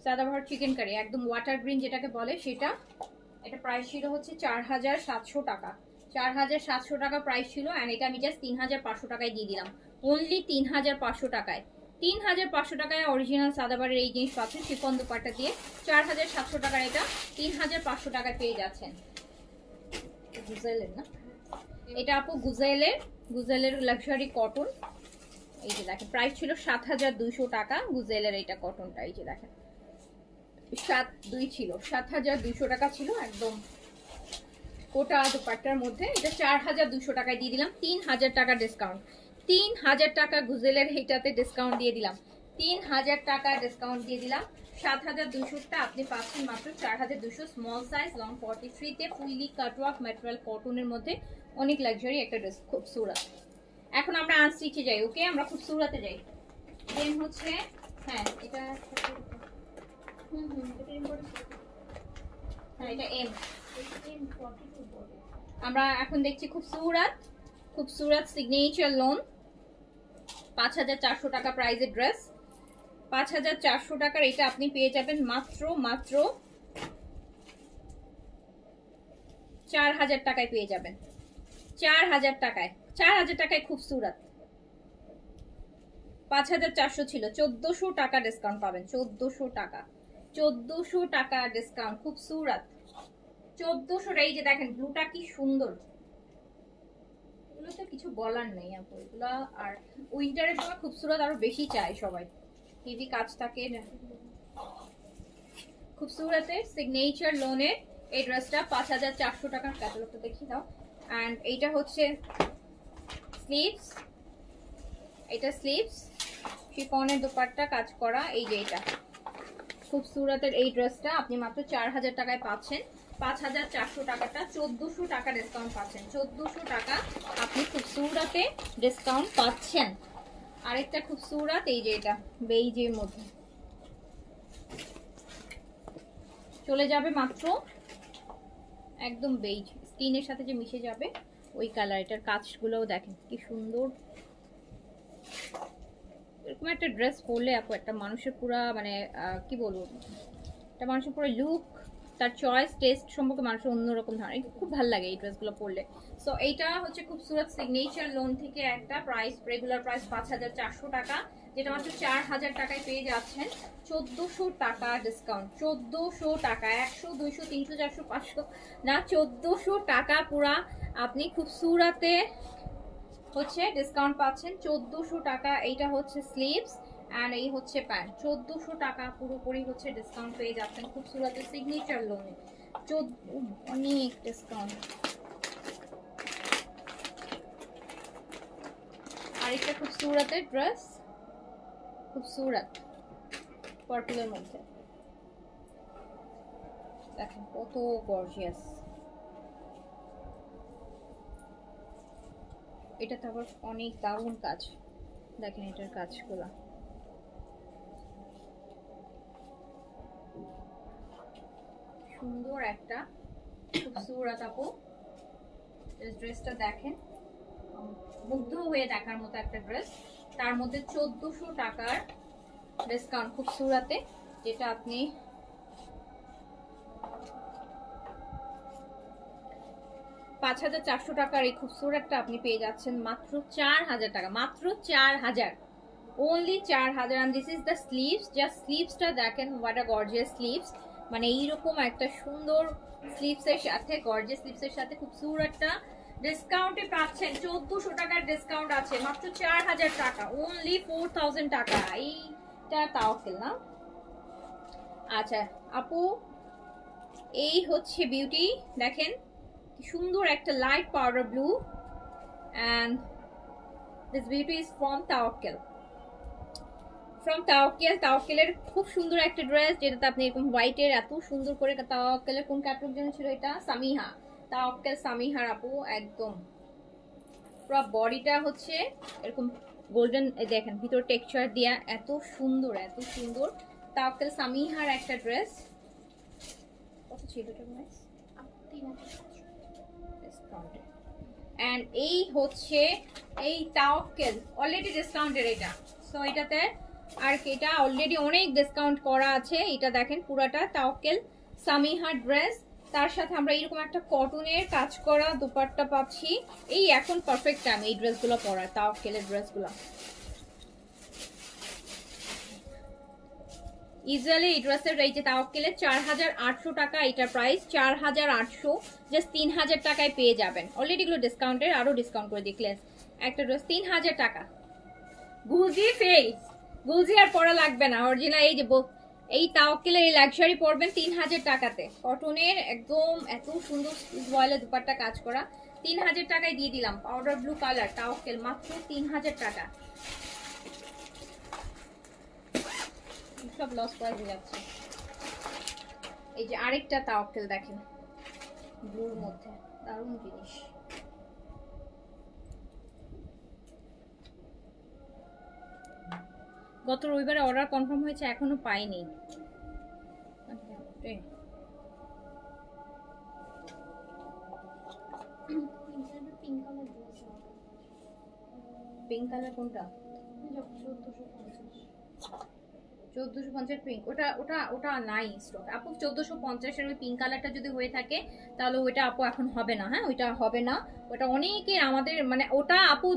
সাদাবাহার চিকেন কারি একদম ওয়াটার গ্রিন যেটাকে বলে সেটা। এটা প্রাইস ছিল হচ্ছে 4700 টাকা। 4700 টাকা প্রাইস ছিল। অ্যান্ড এটা আমি জাস্ট 3500 টাকায় দিয়ে দিলাম, অনলি 3500 টাকায়। 3500 টাকায় অরিজিনাল সাদাবাহারের এই জিনিস পাচ্ছেন শিফন দুপাট্টা দিয়ে। 4700 টাকার এটা 3500 টাকায় পেয়ে যাচ্ছেন। গুজেলের না, এটা আপু গুজেলের লাক্সারি কটন। এই যে দেখেন প্রাইস ছিল 7200 টাকা গুজেলের এইটা কটনটা। এই যে দেখেন 72 ছিল, 7200 টাকা ছিল একদম কোটা দুপাট্টার মধ্যে। এটা 4200 টাকায় দিয়ে দিলাম, 3000 টাকা ডিসকাউন্ট। 3000 টাকা গুজেলের এইটাতে ডিসকাউন্ট দিয়ে দিলাম, 3000 টাকা ডিসকাউন্ট দিয়ে দিলাম। 7200টা আপনি পাচ্ছেন মাত্র 4200, স্মল সাইজ লং 43-তে, ফুললি কাটওয়ার্ক ম্যাটেরিয়াল কটনের মধ্যে, অনেক লাক্সারি একটা ড্রেস, খুবসুরত। এখন আমরা আনস্টিচে যাই, ওকে আমরা খুবসুরতে যাই। দেন হচ্ছে হ্যাঁ এটা হ্যাঁ এটা এম। আমরা এখন দেখছি খুবসুরত সিগনেচার লোন, 5400 টাকা প্রাইজের ড্রেস। 5400 টাকার এটা আপনি পেয়ে যাবেন মাত্র 4000 টাকায় পেয়ে যাবেন। 4000 টাকায়, 4000 টাকায় খুবসুরত। 5400 ছিল, 1400 টাকা ডিসকাউন্ট পাবেন। 1400 টাকা, 1400 টাকা ডিসকাউন্ট, খুবসুরত 1400। এই যে দেখেন ব্লুটা কি সুন্দর, এগুলো তো কিছু বলার নেই আপু এগুলো। আর উইন্টারের সময় খুবসুরত আরো বেশি চায় সবাই, হেভি কাজ থাকে না। খুবসুরতের সিগনেচার লোনের এই ড্রেসটা 5400 টাকার, ক্যাটালগটা দেখিয়ে দাও। অ্যান্ড এইটা হচ্ছে স্লিভস, এটা স্লিভস শিফনের দুপাট্টা কাজ করা। এই যে এটা খুবসুরতের এই ড্রেসটা আপনি মাত্র 4000 টাকায় পাচ্ছেন। 5400 টাকাটা 1400 টাকা ডিসকাউন্ট পাচ্ছেন। 1400 টাকা আপনি খুবসুরতে ডিসকাউন্ট পাচ্ছেন। আরেকটা খুবসুরত এই যে এটা বেইজের মধ্যে চলে যাবে মাত্র একদম বেইজ, স্কিনের সাথে যে মিশে যাবে ওই কালার। এটার কাজগুলোও দেখেন কি সুন্দর, এরকম একটা ড্রেস পরলে আপু একটা মানুষের পুরা মানে কি বলবো, একটা মানুষের পুরো লুক, তার চয়েস টেস্ট সম্পর্কে মানুষের অন্যরকম ধারণা, খুব ভালো লাগে এই ড্রেসগুলো পরলে। সো এইটা হচ্ছে খুবসুরত সিগনেচার লোন থেকে একটা প্রাইস, রেগুলার প্রাইস 5,400 টাকা, যেটা মাত্র 4,000 টাকায় পেয়ে যাচ্ছেন। 1,400 টাকা ডিসকাউন্ট, 1,400 টাকা, 100 200 300 400 500 না, 1,400 টাকা পুরা আপনি খুবসুরতে হচ্ছে ডিসকাউন্ট পাচ্ছেন। 1,400 টাকা। এইটা হচ্ছে স্লিভস অ্যান্ড এই হচ্ছে প্যান্ট। 1,400 টাকা পুরোপুরি হচ্ছে ডিসকাউন্ট পেয়ে যাচ্ছেন খুবসুরত সিগনেচার লোনে। অনেক ডিসকাউন্ট। আরেকটা খুবসুরতের ড্রেস, খুবসুরত পার্পলের মধ্যে, দেখেন কত গর্জিয়াস। এটাতে আবার অনেক দারুণ কাজ, দেখেন এটার কাজগুলো সুন্দর একটা খুবসুরত আপু। ড্রেসটা দেখেন, মুগ্ধ হয়ে দেখার মতো একটা ড্রেস। তার মধ্যে 1,400 টাকার ডিসকাউন্ট খুবসুরতে, যেটা আপনি 5,400 টাকার এই খুবসুরতটা আপনি পেয়ে যাচ্ছেন মাত্র 4,000 টাকা, মাত্র 4,000, only 4,000। and this is the sleeves, just স্লিভসটা দেখেন, what a gorgeous sleeves, মানে এইরকম একটা সুন্দর স্লিভসের সাথে, গর্জিয়াস স্লিভসের সাথে খুবসুরতটা ডিসকাউন্টে পাচ্ছেন। 1,400 টাকার ডিসকাউন্ট আছে, মাত্র 4,000 টাকা, only 4,000 টাকা। এইটা তাওয়াক্কেল না? আচ্ছা আপু, এই হচ্ছে বিউটি, দেখেন সুন্দর একটা light powder blue, and this beauty is from Tawakkal, তাওয়াক্কেলের খুব সুন্দর একটা ড্রেস, যেটাতে আপনি এরকম হোয়াইটের এত সুন্দর করে, তাওয়াক্কেলের কোন ক্যাটালগ যেন ছিল এটা, সামিহা, তাওয়াক্কেল সামিহার আপু, একদম পুরো বডিটা হচ্ছে এরকম গোল্ডেন, দেখেন ভিতর টেক্সচার দিয়া, এত সুন্দর এত সুন্দর। তাওয়াক্কেল সামিহার একটা ড্রেস, কত ছিল এটা প্রাইস? 3,500 এন্ড এই হচ্ছে এই তাওয়াক্কেল অলরেডি ডিসকাউন্টের এটা। সো এটাতে আর এটা অলরেডি অনেক ডিসকাউন্ট করা আছে। এটা দেখেন পুরাটা তাওয়াক্কেল সামিহার ড্রেস, তার সাথে আমরা এরকম একটা কটনের কাজ করা দুপাট্টা পাচ্ছি। এই এখন পারফেক্ট টাইম এই ড্রেসগুলো পরার, তাওয়াক্কেলের ড্রেসগুলো ইউজুয়ালি এই ড্রেসের এই যে তাওয়াক্কেলের 4,800 টাকা এটার প্রাইস, 4,800, জাস্ট 3,000 টাকায় পেয়ে যাবেন। অলরেডি এগুলো ডিসকাউন্টের, আরো ডিসকাউন্ট করে দেখলে একটা ড্রেস 3,000 টাকা। গুলজি ফেস, গুলজি আর পরা লাগবে না, অরিজিনাল এই যে এই তাওয়াক্কেলের এই লাক্সারি পরবেন 3,000 টাকাতে, কটনের একদম এত সুন্দর বয়েলে দুপাট্টা কাজ করা, 3,000 টাকায় দিয়ে দিলাম। পাউডার ব্লু কালার তাওয়াক্কেল, মাত্র 3,000 টাকা। সব লস প্রাইস যাচ্ছে। এই যে আরেকটা তাওয়াক্কেল দেখেন ব্লুর মধ্যে, দারুণ জিনিস। গত রবিবারে অর্ডার কনফার্ম হয়েছে, এখনো পাইনি। পিঙ্ক কালার কোনটা? 1450 পিঙ্ক, ওটা ওটা ওটা নাই স্টক আপু। 1450 ওই পিঙ্ক কালারটা যদি হয়ে থাকে তাহলে ওইটা আপু এখন হবে না। হ্যাঁ, ওইটা হবে না, ওটা অনেকে আমাদের মানে ওটা আপু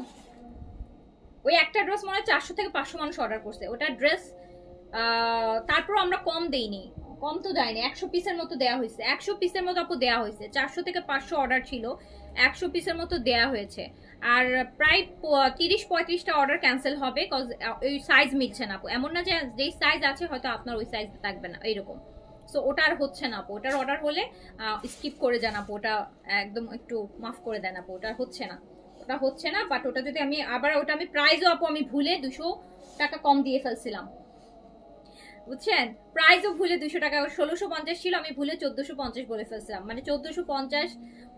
ওই একটা ড্রেস মনে হয় 400 থেকে 500 মানুষ অর্ডার করছে ওটা ড্রেস। তারপর আমরা কম দেইনি, কম তো দেয়নি, 100 পিসের মতো দেয়া হয়েছে, 100 পিসের মতো আপু দেয়া হয়েছে। 400 থেকে 500 অর্ডার ছিল, 100 পিসের মতো দেয়া হয়েছে। আর প্রায় 30-35টা অর্ডার ক্যান্সেল হবে, কজ ওই সাইজ মিলছে না আপু। এমন না যে যেই সাইজ আছে হয়তো আপনার ওই সাইজ থাকবে না, এইরকম। সো ওটা আর হচ্ছে না আপু, ওটার অর্ডার হলে স্কিপ করে যান আপু, ওটা একদম একটু মাফ করে দেন আপু, ওটা হচ্ছে না, ওটা হচ্ছে না। বাট ওটা যদি আমি আবার ওটা আমি প্রাইসও আপু আমি ভুলে 200 টাকা কম দিয়ে ফেলছিলাম, বুঝছেন? প্রাইসও ভুলে 200 টাকা, 1650 ছিল, আমি ভুলে 1450 বলে ফেলছিলাম, মানে 1450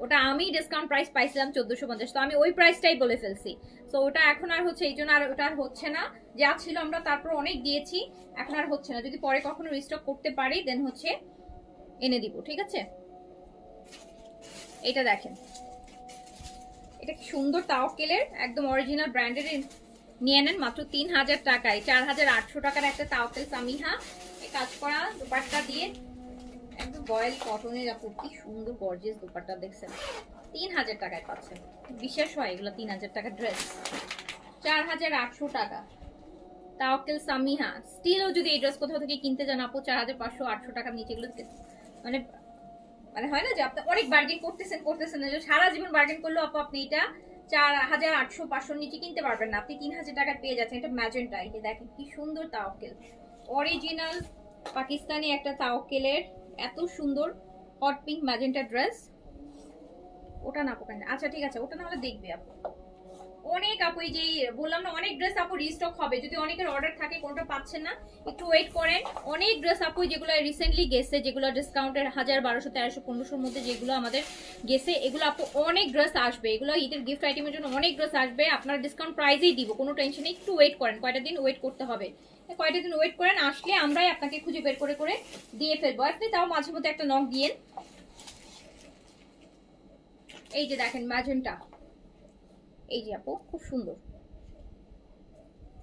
ওটা আমি ডিসকাউন্ট প্রাইস পাইছিলাম 1450, তো আমি ওই প্রাইসটাই বলে ফেলছি। তো ওটা এখন আর হচ্ছে এই জন্য আর ওটা আর হচ্ছে না, যা ছিল আমরা তারপর অনেক দিয়েছি, এখন আর হচ্ছে না। যদি পরে কখনো রিস্টক করতে পারি দেন হচ্ছে এনে দিব, ঠিক আছে? এটা দেখেন, এটা কি সুন্দর তাওয়াক্কেলের একদম অরিজিনাল ব্র্যান্ডের নিয়ে নেন মাত্র 3000 টাকায়। 4800 টাকার একটা তাওয়াক্কেল সামিহা এই কাজ করা দুপাট্টা দিয়ে, একদম বয়েল কটনের আপু, কি সুন্দর গর্জিয়াস দুপাট্টা দেখছেন, 3000 টাকায় পাচ্ছেন। বিশ্বাস হয় এগুলো 3000 টাকার ড্রেস? 4800 টাকা তাওয়াক্কেল সামিহা। স্টিলও যদি এই ড্রেস কোথাও থেকে কিনতে যান আপু 4500 800 টাকার নিচে এগুলো মানে মানে হয় না যে আপনি অনেক বার্গেন করতেছেন না, সারা জীবন বার্গেন করলেও আপু আপনি এটা 4800 500 নিচে কিনতে পারবেন না, আপনি 3000 টাকায় পেয়ে যাচ্ছেন। এটা ম্যাজেন্টা, এই যে দেখেন কি সুন্দর তাওয়াক্কেল, অরিজিনাল পাকিস্তানি একটা তাওয়াক্কেলের এত সুন্দর হট পিঙ্ক ম্যাজেন্টা ড্রেস। ওটা না পোকেন, আচ্ছা ঠিক আছে, ওটা না হলে দেখবে আপু। অনেক আপু এই যে বললাম না অনেক ড্রেস আপু রিস্টক হবে, যদি অনেকের অর্ডার থাকে কোনটা পাচ্ছেন না একটু ওয়েট করেন। অনেক ড্রেস আপু যেগুলো রিসেন্টলি গেছে, যেগুলো ডিসকাউন্টের 1000 1200 1300 1500 মধ্যে যেগুলো আমাদের গেছে, এগুলো আপু অনেক ড্রেস আসবে, এগুলো ঈদের গিফট আইটেমের জন্য অনেক ড্রেস আসবে। আপনার ডিসকাউন্ট প্রাইসেই দিব, কোনো টেনশন নেই, একটু ওয়েট করেন, কয়টা দিন ওয়েট করতে হবে, কয়টা দিন ওয়েট করেন, আসলে আমরাই আপনাকে খুঁজে বের করে করে দিয়ে ফেলবো। আপনি তাও মাঝে মধ্যে একটা নক দিয়ে। এই যে দেখেন ম্যাজেন্টা, এই যে আপু খুব সুন্দর,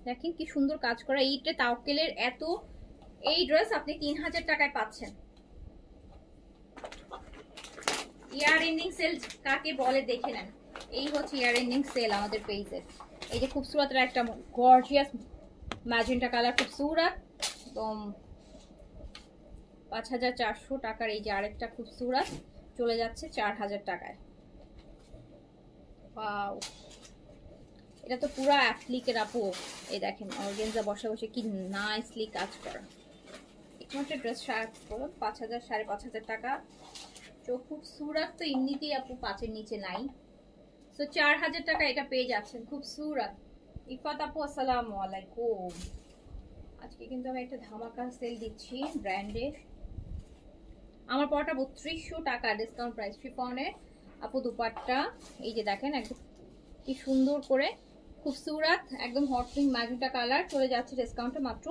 দেখেন কি সুন্দর কাজ করা এইটা তাওয়াক্কেলের এত। এই ড্রেস আপনি 3000 টাকায় পাচ্ছেন। ইয়ার এন্ডিং সেল কাকে বলে দেখে নেন, এই হচ্ছে ইয়ার এন্ডিং সেল আমাদের পেজের। এই যে খুবসুরতের একটা গর্জিয়াস ম্যাজেন্টা কালার, খুবসুরত একদম 5400 টাকার। এই যে আরেকটা খুবসুরত চলে যাচ্ছে 4000 টাকায়। ওয়াও, এটা তো পুরো অ্যাপ্লিকের আপু, এই দেখেন অর্গানজা বসে বসে কি নাইসলি কাজ করা। একমাত্র ড্রেস 5000 5500 টাকা। তো খুবসুরত তো এমনিতেই আপু 5-এর নিচে নাই, তো 4000 টাকা এটা পেয়ে যাচ্ছেন খুবসুরত। ইফাত আপু আসসালামু আলাইকুম, আজকে কিন্তু আমি একটা ধামাকা সেল দিচ্ছি ব্র্যান্ডের। আমার পড়াটা 3200 টাকা ডিসকাউন্ট প্রাইস, শিফনের আপু দুপাট্টা। এই যে দেখেন একদম কি সুন্দর করে খুবসুরত একদম হট পিঙ্ক ম্যাজেন্টা কালার, চলে যাচ্ছে ডিসকাউন্টে মাত্র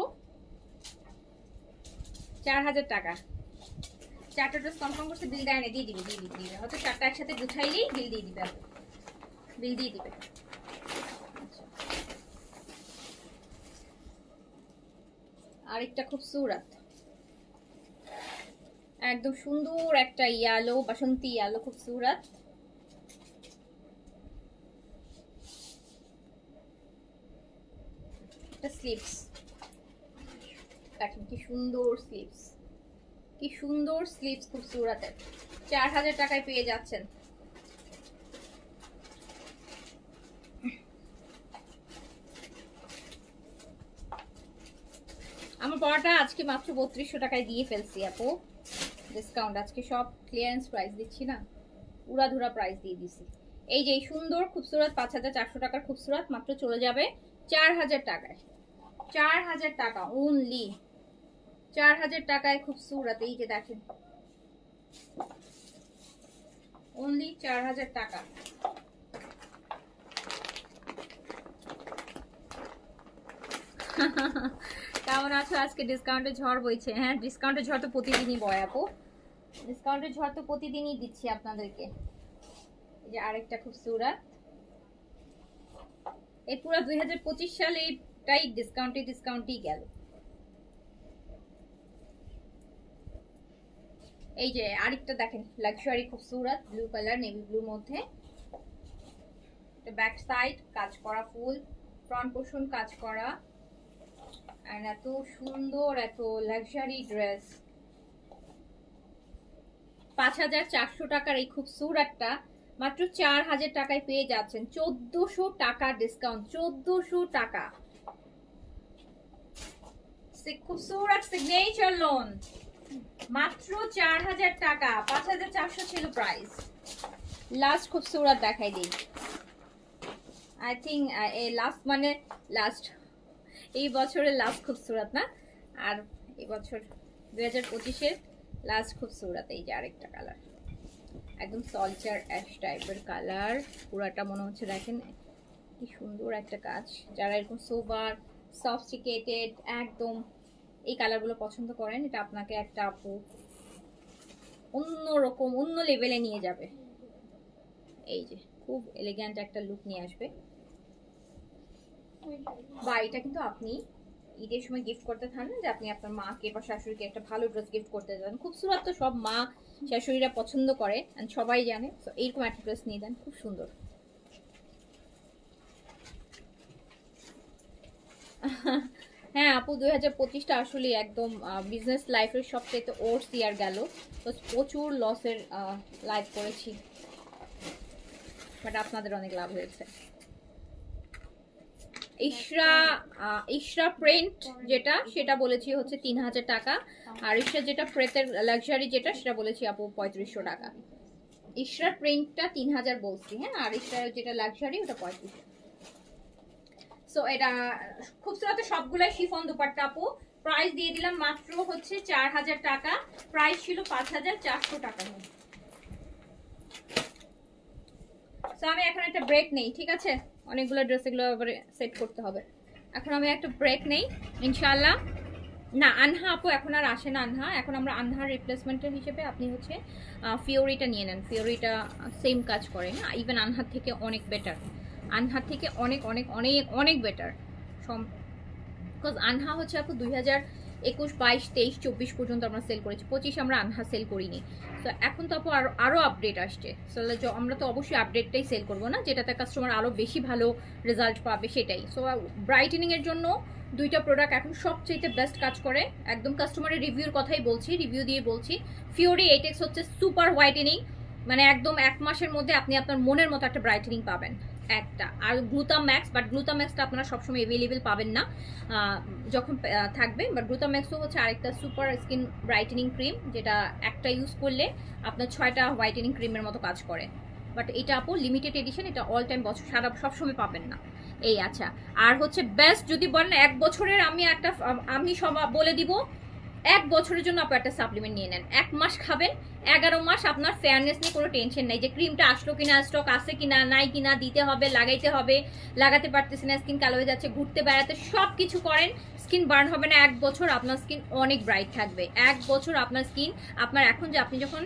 4000 টাকা। 4টা ড্রেস কনফার্ম করছে, বিল দেয় না, দিয়ে দিবে হয়তো 4টা একসাথে গুছাইলেই বিল দিয়ে দিবে, বিল দিয়ে দিবে। আরেকটা খুবসুরত একদম সুন্দর একটা ইয়ালো, বাসন্তী ইয়ালো, খুবসুরত। একটা স্লিভস দেখেন কি সুন্দর স্লিভস, কি সুন্দর স্লিভস খুবসুরতের, 4000 টাকায় পেয়ে যাচ্ছেন। আমার পড়াটা আজকে মাত্র 3200 টাকায় দিয়ে ফেলছি আপু, ডিসকাউন্ট আজকে সব ক্লিয়ারেন্স প্রাইস দিচ্ছি না, উড়াধুরা প্রাইস দিয়ে দিছি। এই যে সুন্দর খুবসুরত 5400 টাকার খুবসুরত মাত্র চলে যাবে 4000 টাকায়। 4000 টাকা অনলি, 4000 টাকায় খুবসুরত। এই যে দেখেন অনলি 4000 টাকা। কেমন আছো? আজকে ডিসকাউন্টের ঝড় বইছে। হ্যাঁ, ডিসকাউন্টের ঝড় তো প্রতিদিনই বয় আপু, ডিসকাউন্টের ঝড় তো প্রতিদিনই দিচ্ছি আপনাদেরকে। এই যে আরেকটা খুবসুরত, এই পুরো 2025 সালে এইটাই ডিসকাউন্টই গেল। এই যে আরেকটা দেখেন লাক্সারি খুবসুরত ব্লু কালার, নেভি ব্লুর মধ্যে, ব্যাক সাইড কাজ করা ফুল, ফ্রন্ট পোর্শন কাজ করা, আর এত সুন্দর এত লাক্সারি ড্রেস। 5400 টাকার এই খুবসুরতটা মাত্র 4000 টাকায় পেয়ে যাচ্ছেন। 1400 টাকা ডিসকাউন্ট, 1400 টাকা। খুবসুরত সিগনেচার লোন মাত্র 4000 টাকা, 5400 ছিল প্রাইস। লাস্ট খুবসুরত দেখাই দিই, আই থিঙ্ক এই লাস্ট মানে লাস্ট, এই বছরের লাস্ট খুবসুরত না, আর এই বছর 2025-এর লাস্ট খুবসুরত। এই যে আরেকটা কালার একদম সলচার অ্যাশ টাইপের কালার, পুরাটা মনে হচ্ছে দেখেন কি সুন্দর একটা কাজ। যারা এরকম সোবার সফিস্টিকেটেড একদম এই কালারগুলো পছন্দ করেন, এটা আপনাকে একটা আপু অন্যরকম অন্য লেভেলে নিয়ে যাবে। এই যে খুব এলিগ্যান্ট একটা লুক নিয়ে আসবে। বা এটা কিন্তু আপনি ঈদের সময় গিফট করতে চান, যে আপনি আপনার মাকে বা শাশুড়িকে একটা ভালো ড্রেস গিফট করতে চান। খুব সুন্দর, তো সব মা শাশুড়িরা পছন্দ করে, সবাই জানে। তো এইরকম একটা ড্রেস নিয়ে দেন, খুব সুন্দর। হ্যাঁ আপু, 2025টা আসলে একদম বিজনেস লাইফের সবচেয়ে ওর্স ইয়ার গেল। তো প্রচুর লসের লাইফ করেছি, বাট আপনাদের অনেক লাভ হয়েছে। ইশরা প্রিন্ট যেটা, সেটা বলেছি হচ্ছে 3000 টাকা। আর ইশরা যেটা প্রেতের লাক্সারি যেটা, সেটা বলেছি আপু 3500 টাকা। ইশরার প্রিন্টটা 3000 বলছি, হ্যাঁ। আর ইশরার যেটা লাক্সারি ওটা 3500। সো এটা খুবসুরত সবগুলাই শিফন দুপাট্টা আপু। প্রাইস দিয়ে দিলাম মাত্র হচ্ছে 4000 টাকা, প্রাইস ছিল 5400 টাকা। সো আমি এখন একটা ব্রেক নেই, ঠিক আছে? অনেকগুলো ড্রেস এগুলো আবার সেট করতে হবে। এখন আমি একটা ব্রেক নেই ইনশাআল্লাহ। না আনহা আপু এখন আর আসে না আনহা, এখন আমরা আনহার রিপ্লেসমেন্টের হিসেবে আপনি হচ্ছে ফিওরিটা নিয়ে নেন। ফিওরিটা সেম কাজ করে না, ইভেন আনহার থেকে অনেক বেটার। আনহার থেকে অনেক অনেক অনেক অনেক বেটার। বিকজ আনহা হচ্ছে আপু 2021, 22, 23, 24 পর্যন্ত আমরা সেল করেছি, 25 আমরা আনহা সেল করিনি। তো এখন তো আপু আরও আপডেট আসছে। সো আমরা তো অবশ্যই আপডেটটাই সেল করবো না, যেটাতে কাস্টমার আরও বেশি ভালো রেজাল্ট পাবে সেটাই। সো ব্রাইটেনিংয়ের জন্য দুইটা প্রোডাক্ট এখন সবচেয়ে বেস্ট কাজ করে, একদম কাস্টমারের রিভিউর কথাই বলছি, রিভিউ দিয়ে বলছি। ফিওরি 8X হচ্ছে সুপার হোয়াইটেনিং, মানে একদম 1 মাসের মধ্যে আপনি আপনার মনের মতো একটা ব্রাইটেনিং পাবেন একটা। আর গ্লুটাম্যাক্স, বাট গ্লুটাম্যাক্সটা আপনারা সবসময় অ্যাভেলেবেল পাবেন না যখন থাকবে। বাট গ্লুটাম্যাক্সও হচ্ছে আরেকটা সুপার স্কিন ব্রাইটেনিং ক্রিম, যেটা একটা ইউজ করলে আপনার 6টা হোয়াইটেনিং ক্রিমের মতো কাজ করে। বাট এটা আপু লিমিটেড এডিশন, এটা অল টাইম বছর সারা সবসময় পাবেন না এই। আচ্ছা, আর হচ্ছে বেস্ট যদি বলেন 1 বছরের, আমি সব বলে দিব 1 বছরের জন্য আপনি একটা সাপ্লিমেন্ট নিয়ে নেন। 1 মাস খাবেন, 11 মাস আপনার ফেয়ারনেস নিয়ে কোনো টেনশন নাই যে ক্রিমটা আসলো কিনা, স্টক আছে কিনা, নাই কিনা, দিতে হবে, লাগাইতে হবে, লাগাতে পারতেছি না, স্কিন কালো হয়ে যাচ্ছে, ঘুরতে বেড়াতে, সব কিছু করেন, স্কিন বার্ন হবে না। 1 বছর আপনার স্কিন অনেক ব্রাইট থাকবে। 1 বছর আপনার স্কিন, আপনার এখন যে আপনি যখন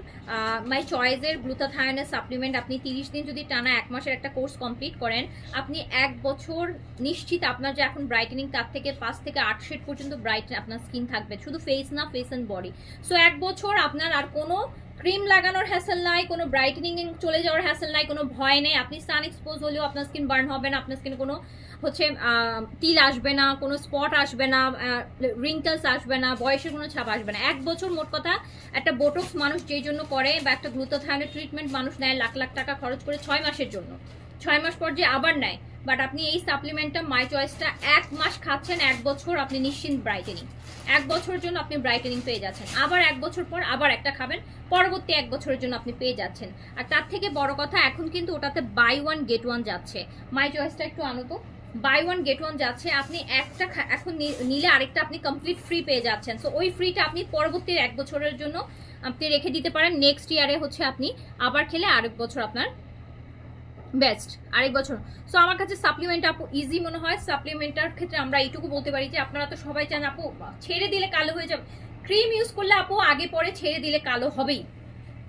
মাই চয়েসের গ্লুটাথায়োনের সাপ্লিমেন্ট আপনি 30 দিন যদি টানা 1 মাসের একটা কোর্স কমপ্লিট করেন, আপনি 1 বছর নিশ্চিত আপনার যে এখন ব্রাইটেনিং, তার থেকে 5 থেকে 8 শেড পর্যন্ত ব্রাইট আপনার স্কিন থাকবে, শুধু ফেস না, ফেস অ্যান্ড বডি। সো 1 বছর আপনার আর কোনো ক্রিম লাগানোর হ্যাসেল নাই, কোনো ব্রাইটেনিং চলে যাওয়ার হ্যাসেল নাই, কোনো ভয় নেই। আপনি সান এক্সপোজ হলেও আপনার স্কিন বার্ন হবে না, আপনার স্কিনে কোনো হচ্ছে তিল আসবে না, কোনো স্পট আসবে না, রিঙ্কলস আসবে না, বয়সের কোনো ছাপ আসবে না। 1 বছর মোট কথা একটা বোটক্স মানুষ যেই জন্য করে, বা একটা গ্লুটাথায়োনের ট্রিটমেন্ট মানুষ নেয় লাখ লাখ টাকা খরচ করে 6 মাসের জন্য, 6 মাস পর যে আবার নেয়। বাট আপনি এই সাপ্লিমেন্টটা মাই চয়েসটা 1 মাস খাচ্ছেন, 1 বছর আপনি নিশ্চিন্ত ব্রাইটেনিং, 1 বছরের জন্য আপনি ব্রাইটেনিং পেয়ে যাচ্ছেন। আবার 1 বছর পর আবার একটা খাবেন, পরবর্তী 1 বছরের জন্য আপনি পেয়ে যাচ্ছেন। আর তার থেকে বড় কথা, এখন কিন্তু ওটাতে বাই 1 গেট 1 যাচ্ছে। মাই চয়েসটা একটু আনো তো, বাই 1 গেট 1 যাচ্ছে। আপনি একটা এখন নিলে আরেকটা আপনি কমপ্লিট ফ্রি পেয়ে যাচ্ছেন। সো ওই ফ্রিটা আপনি পরবর্তী 1 বছরের জন্য আপনি রেখে দিতে পারেন। নেক্সট ইয়ারে হচ্ছে আপনি আবার খেলে আরেক বছর আপনার বেস্ট, আরেক বছর। সো আমার কাছে সাপ্লিমেন্ট আপু ইজি মনে হয়। সাপ্লিমেন্টার ক্ষেত্রে আমরা এইটুকু বলতে পারি যে আপনারা তো সবাই চান আপু ছেড়ে দিলে কালো হয়ে যাবে। ক্রিম ইউজ করলে আপু আগে পরে ছেড়ে দিলে কালো হবেই।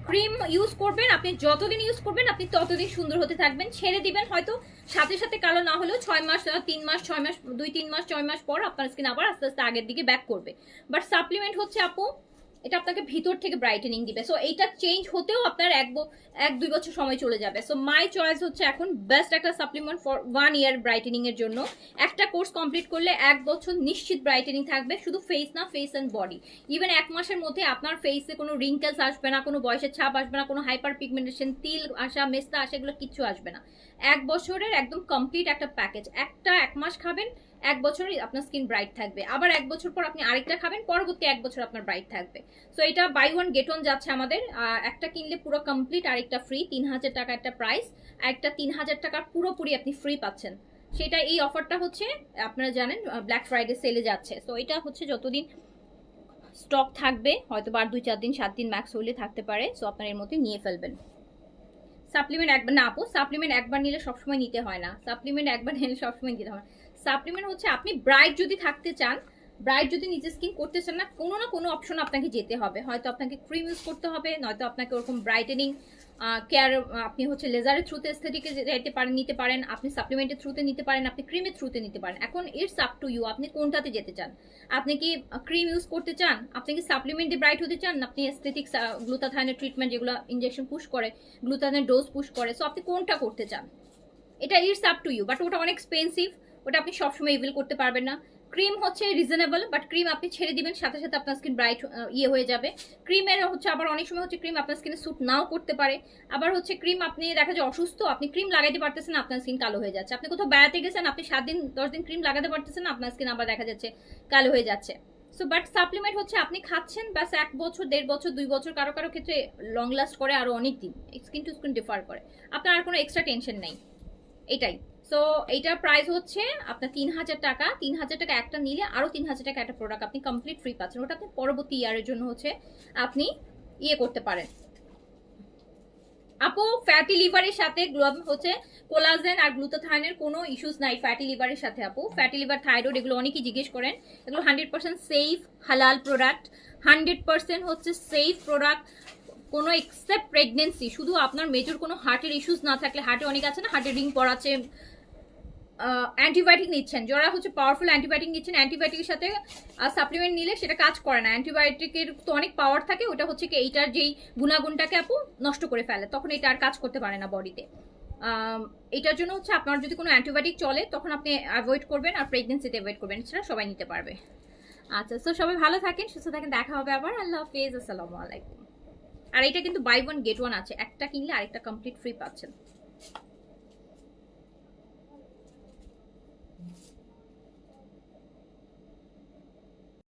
ক্রিম ইউজ করবেন, আপনি যতদিন ইউজ করবেন আপনি ততদিন সুন্দর হতে থাকবেন। ছেড়ে দিবেন হয়তো সাথে সাথে কালো না হলেও 6 মাস, 3 মাস, 6 মাস, 2-3 মাস, 6 মাস পর আপনার স্কিন আবার আস্তে আস্তে আগের দিকে ব্যাক করবে। বাট সাপ্লিমেন্ট হচ্ছে আপু এটা আপনাকে ভিতর থেকে ব্রাইটেনিং দিবে। সো এইটা চেঞ্জ হতেও আপনার 1-2 বছর সময় চলে যাবে। সো মাই চয়েস হচ্ছে এখন বেস্ট একটা সাপ্লিমেন্ট ফর 1 ইয়ার ব্রাইটেনিং এর জন্য। একটা কোর্স কমপ্লিট করলে 1 বছর নিশ্চিত ব্রাইটেনিং থাকবে, শুধু ফেস না, ফেস অ্যান্ড বডি। ইভেন 1 মাসের মধ্যে আপনার ফেসে কোনো রিঙ্কেলস আসবে না, কোনো বয়সের ছাপ আসবে না, কোনো হাইপার পিগমেন্টেশন, তিল আসা, মেস্তা আসা, এগুলো কিচ্ছু আসবে না। 1 বছরের একদম কমপ্লিট একটা প্যাকেজ। 1 মাস খাবেন, 1 বছরই আপনার স্কিন ব্রাইট থাকবে। আবার 1 বছর পর আপনি আরেকটা খাবেন, পরবর্তী 1 বছর আপনার ব্রাইট থাকবে। সো এটা বাই 1 গেট 1 যাচ্ছে আমাদের। একটা কিনলে পুরো কমপ্লিট, আরেকটা ফ্রি। 3000 টাকা একটা প্রাইস, একটা 3000 টাকার পুরোপুরি আপনি ফ্রি পাচ্ছেন। সেটা এই অফারটা হচ্ছে আপনারা জানেন ব্ল্যাক ফ্রাইডে সেলে যাচ্ছে। সো এটা হচ্ছে যতদিন স্টক থাকবে, হয়তো আর 2-4 দিন, 7 দিন ম্যাক্স হলে থাকতে পারে। সো আপনার এর মধ্যে নিয়ে ফেলবেন। সাপ্লিমেন্ট একবার না আপু, সাপ্লিমেন্ট একবার নিলে সবসময় নিতে হয় না। সাপ্লিমেন্ট একবার নিলে সবসময় নিতে হয় না। সাপ্লিমেন্ট হচ্ছে আপনি ব্রাইট যদি থাকতে চান, ব্রাইট যদি নিজের স্কিন করতে চান না কোনো অপশন আপনাকে যেতে হবে। হয়তো আপনাকে ক্রিম ইউজ করতে হবে, নয়তো আপনাকে ওরকম ব্রাইটেনিং কেয়ার, আপনি হচ্ছে লেজারের থ্রুতে এস্থেটিকে যেতে পারেন, নিতে পারেন, আপনি সাপ্লিমেন্টের থ্রুতে নিতে পারেন, আপনি ক্রিমের থ্রুতে নিতে পারেন। এখন ইটস আপ টু ইউ, আপনি কোনটাতে যেতে চান। আপনি কি ক্রিম ইউজ করতে চান, আপনি কি সাপ্লিমেন্ট দিয়ে ব্রাইট হতে চান, আপনি এস্থেটিক্স গ্লুটাথায়নের ট্রিটমেন্ট যেগুলো ইনজেকশন পুশ করে, গ্লুটাথায়নের ডোজ পুশ করে, সো আপনি কোনটা করতে চান, এটা it's up to you. But ওটা অনেক এক্সপেন্সিভ, ওটা আপনি সবসময় এভেল করতে পারবেন না। ক্রিম হচ্ছে রিজনেবল, বাট ক্রিম আপনি ছেড়ে দিবেন সাথে সাথে আপনার স্কিন ব্রাইট হয়ে যাবে। ক্রিমের হচ্ছে আবার অনেক সময় হচ্ছে ক্রিম আপনার স্কিনে স্যুট নাও করতে পারে। আবার হচ্ছে ক্রিম আপনি দেখা যায় অসুস্থ, আপনি ক্রিম লাগাইতে পারতেছেন, আপনার স্কিন কালো হয়ে যাচ্ছে। আপনি কোথাও বেড়াতে গেছেন, আপনি 7 দিন 10 দিন ক্রিম লাগাতে পারতেছেন, আপনার স্কিন আবার দেখা যাচ্ছে কালো হয়ে যাচ্ছে। সো বাট সাপ্লিমেন্ট হচ্ছে আপনি খাচ্ছেন ব্যাস 1 বছর 1.5 বছর 2 বছর, কারো কারো ক্ষেত্রে লং লাস্ট করে আরো অনেক দিন, স্কিন টু স্কিন ডিফার করে, আপনার আর কোনো এক্সট্রা টেনশন নেই। এটাই। সো এইটার প্রাইস হচ্ছে আপনার 3000 টাকা। 3000 টাকা একটা নিলে আরো 3000 টাকা একটা প্রোডাক্ট আপনি কমপ্লিট ফ্রি পাচ্ছেন। ওটা আপনি পরবর্তী ইয়ারের জন্য হচ্ছে আপনি করতে পারেন। আপু ফ্যাটি লিভারের সাথে হচ্ছে কোলাজেন আর গ্লুটাথায়নের কোনো ইস্যুস নাই ফ্যাটি লিভারের সাথে। আপু ফ্যাটি লিভার, থাইরয়েড এগুলো অনেকেই জিজ্ঞেস করেন, এগুলো 100% সেফ হালাল প্রোডাক্ট, 100% হচ্ছে সেফ প্রোডাক্ট। কোনো এক্সেপ্ট প্রেগনেন্সি, শুধু আপনার মেজর কোনো হার্টের ইস্যুস না থাকলে, হার্টে অনেক আছে না, হার্টে রিং পড়াচ্ছে, অ্যান্টিবায়োটিক নিচ্ছেন, যারা হচ্ছে পাওয়ারফুল অ্যান্টিবায়োটিক নিচ্ছেন, অ্যান্টিবায়োটিকের সাথে সাপ্লিমেন্ট নিলে সেটা কাজ করে না। অ্যান্টিবায়োটিকের তো অনেক পাওয়ার থাকে, ওটা হচ্ছে কি এইটার যেই গুণাগুণটাকে আপু নষ্ট করে ফেলে, তখন এটা আর কাজ করতে পারে না বডিতে। এটার জন্য হচ্ছে আপনার যদি কোনো অ্যান্টিবায়োটিক চলে তখন আপনি অ্যাভয়েড করবেন, আর প্রেগনেন্সিতে অ্যাভয়েড করবেন, সেটা সবাই নিতে পারবে। আচ্ছা, সো সবাই ভালো থাকেন, সুস্থ থাকেন, দেখা হবে আবার। আল্লাহ হাফেজ, আসসালামু আলাইকুম। আর এটা কিন্তু বাই ওয়ান গেট ওয়ান আছে, একটা কিনলে আরেকটা কমপ্লিট ফ্রি পাচ্ছেন।